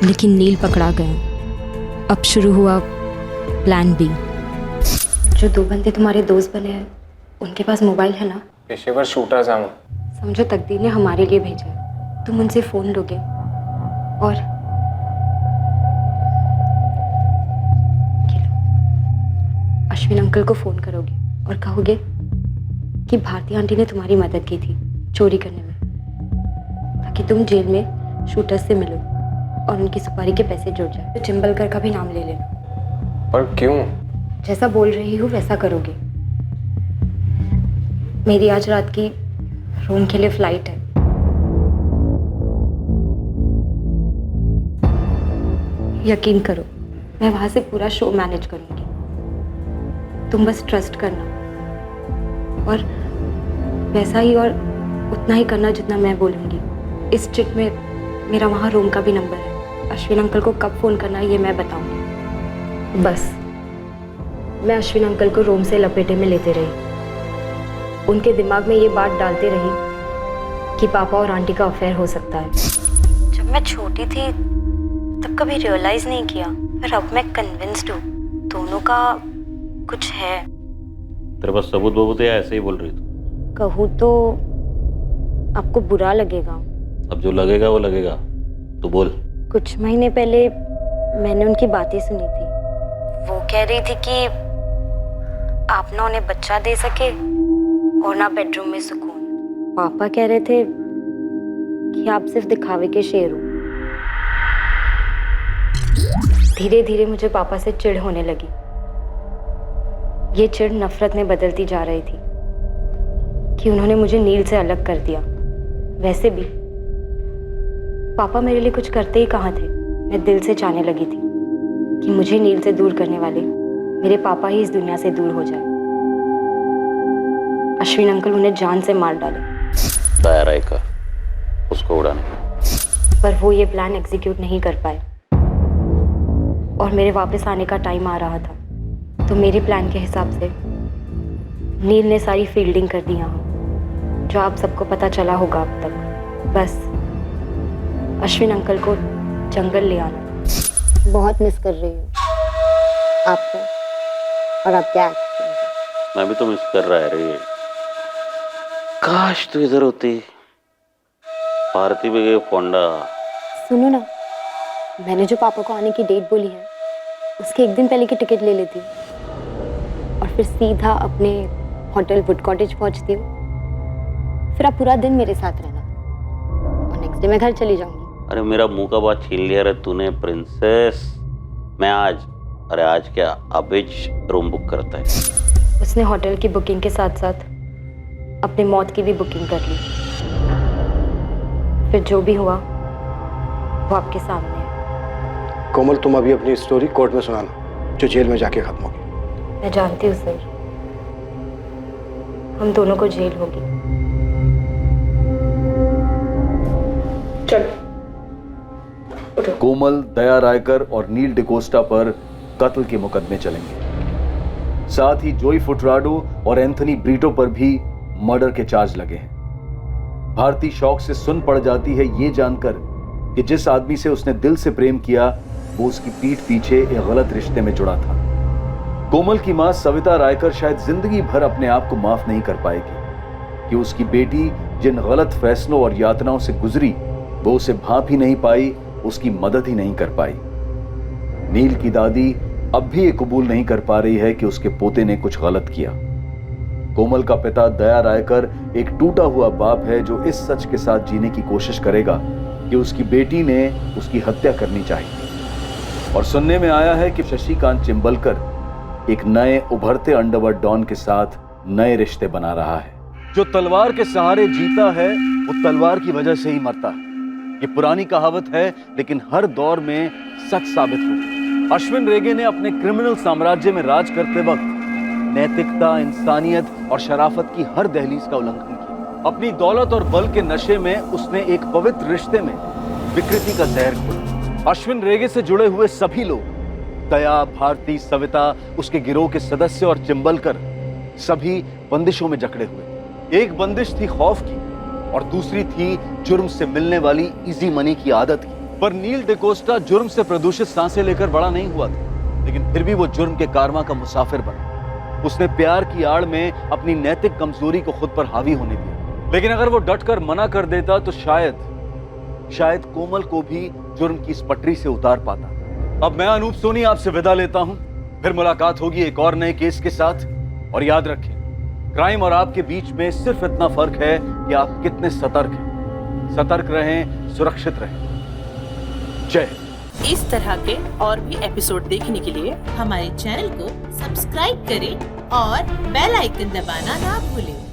लेकिन नील पकड़ा गया। अब शुरू हुआ प्लान बी। जो 2 बंदे तुम्हारे दोस्त बने हैं, उनके पास मोबाइल है ना? पेशेवर शूटर्स हैं वो। समझो तकदीर ने हमारे लिए भेजा है। तुम उनसे फ़ोन लोगे और अश्विन अंकल को फ़ोन करोगे और कहोगे कि भारती आंटी ने तुम्हारी मदद की थी चोरी करने में, ताकि तुम जेल में शूटर्स से मिलो और उनकी सुपारी के पैसे जुड़ जाए। तो चिंबलकर का भी नाम ले लेना। पर क्यों? जैसा बोल रही हूँ वैसा करोगे। मेरी आज रात की रोम के लिए फ्लाइट है। यकीन करो, मैं वहां से पूरा शो मैनेज करूंगी। तुम बस ट्रस्ट करना और वैसा ही और उतना ही करना जितना मैं बोलूंगी। इस चिट में मेरा वहाँ रोम का भी नंबर है। अश्विन अंकल को कब फ़ोन करना है ये मैं बताऊंगी। बस मैं अश्विन अंकल को रोम से लपेटे में लेते रही, उनके दिमाग में ये बात डालते रही कि पापा और आंटी का अफेयर हो सकता है। जब मैं छोटी थी तब कभी रियलाइज़ नहीं किया, पर अब मैं कन्विंस्ड हूँ दोनों का कुछ है। तेरे पास सबूत बबूत या ऐसे ही बोल रही तू? कहूँ तो आपको बुरा लगेगा। अब जो लगेगा वो लगेगा, तू बोल। कुछ महीने पहले मैंने उनकी बातें सुनी थी। वो कह रही थी कि आप ना उन्हें बच्चा दे सके और ना बेडरूम में सुकून। पापा कह रहे थे कि आप सिर्फ दिखावे के शेर हो। धीरे धीरे मुझे पापा से चिढ़ होने लगी। ये चिढ़ नफरत में बदलती जा रही थी कि उन्होंने मुझे नील से अलग कर दिया। वैसे भी पापा मेरे लिए कुछ करते ही कहाँ थे। मैं दिल से चाहने लगी थी कि मुझे नील से दूर करने वाले मेरे पापा ही इस दुनिया से दूर हो जाए। अश्विन अंकल उन्हें जान से मार डाले। दायरा का उसको उड़ाने, पर वो ये प्लान एग्जीक्यूट नहीं कर पाए और मेरे वापस आने का टाइम आ रहा था। तो मेरे प्लान के हिसाब से नील ने सारी फील्डिंग कर दी यहाँ, जो आप सबको पता चला होगा अब तक। बस अश्विन अंकल को जंगल ले आना। बहुत मिस कर रही हूँ आपको और आपके एक्टिंग। मैं भी तो मिस कर रहा है रे। काश तू इधर होती। भारती भी गई फोंडा। सुनो ना, मैंने जो पापा को आने की डेट बोली है उसके एक दिन पहले की टिकट ले लेती हूँ और फिर सीधा अपने होटल वुड कॉटेज पहुँचती हूँ। फिर आप पूरा दिन मेरे साथ रहना और नेक्स्ट डे मैं घर चली जाऊंगी। अरे मेरा मुंह का बात छीन लिया रे तूने प्रिंसेस। मैं आज, अरे आज क्या, अभी रूम बुक करता है। उसने होटल की बुकिंग के साथ साथ अपनी मौत की भी बुकिंग कर ली। फिर जो भी हुआ वो आपके सामने है। कोमल, तुम अभी अपनी स्टोरी कोर्ट में सुनाना, जो जेल में जाके खत्म होगी। मैं जानती हूँ सर, हम दोनों को जेल होगी। चलो। कोमल, दया रायकर और नील डिकोस्टा पर कत्ल के मुकदमे चलेंगे। साथ ही जोई फुटराडो और एंथनी ब्रीटो पर भी मर्डर के चार्ज लगे हैं। भारती शौक से सुन पड़ जाती है ये जानकर कि जिस आदमी से उसने दिल से प्रेम किया वो उसकी पीठ पीछे एक गलत रिश्ते में जुड़ा था। कोमल की मां सविता रायकर शायद जिंदगी भर अपने आप को माफ नहीं कर पाएगी कि उसकी बेटी जिन गलत फैसलों और यातनाओं से गुजरी वो उसे भांप ही नहीं पाई, उसकी मदद ही नहीं कर पाई। नील की दादी अब भी ये कबूल नहीं कर पा रही है कि उसके पोते ने कुछ गलत किया। कोमल का पिता दया रायकर एक टूटा हुआ बाप है जो इस सच के साथ जीने की कोशिश करेगा कि उसकी बेटी ने उसकी हत्या करनी चाहिए। और सुनने में आया है कि शशिकांत चिंबलकर एक नए उभरते अंडरवर्ल्ड डॉन के साथ नए रिश्ते बना रहा है। जो तलवार के सहारे जीता है वो तलवार की वजह से ही मरता है। ये पुरानी कहावत है लेकिन हर दौर में सच साबित हो। अश्विन रेगे ने अपने क्रिमिनल साम्राज्य में राज करते वक्त नैतिकता, इंसानियत और शराफत की हर दहलीज का उल्लंघन किया। अपनी दौलत और बल के नशे में उसने एक पवित्र रिश्ते में विकृति का जहर घोला। अश्विन रेगे से जुड़े हुए सभी लोग, दया, भारती, सविता, उसके गिरोह के सदस्य और चिंबलकर, सभी बंदिशों में जकड़े हुए। एक बंदिश थी खौफ की और दूसरी थी जुर्म से मिलने वाली इजी मनी की आदत की। पर नील डिकोस्टा जुर्म से प्रदूषित सांसें लेकर बड़ा नहीं हुआ था, लेकिन फिर भी वो जुर्म के कारवां का मुसाफिर बना। उसने प्यार की आड़ में अपनी नैतिक कमजोरी को खुद पर हावी होने दिया। लेकिन अगर वो डटकर मना कर देता तो शायद कोमल को भी जुर्म की इस पटरी से उतार पाता। अब मैं अनूप सोनी आपसे विदा लेता हूं। फिर मुलाकात होगी एक और नए केस के साथ। और याद रखें, क्राइम और आपके बीच में सिर्फ इतना फर्क है कि आप कितने सतर्क हैं। सतर्क रहें, सुरक्षित रहें। जय। इस तरह के और भी एपिसोड देखने के लिए हमारे चैनल को सब्सक्राइब करें और बेल आइकन दबाना ना भूलें।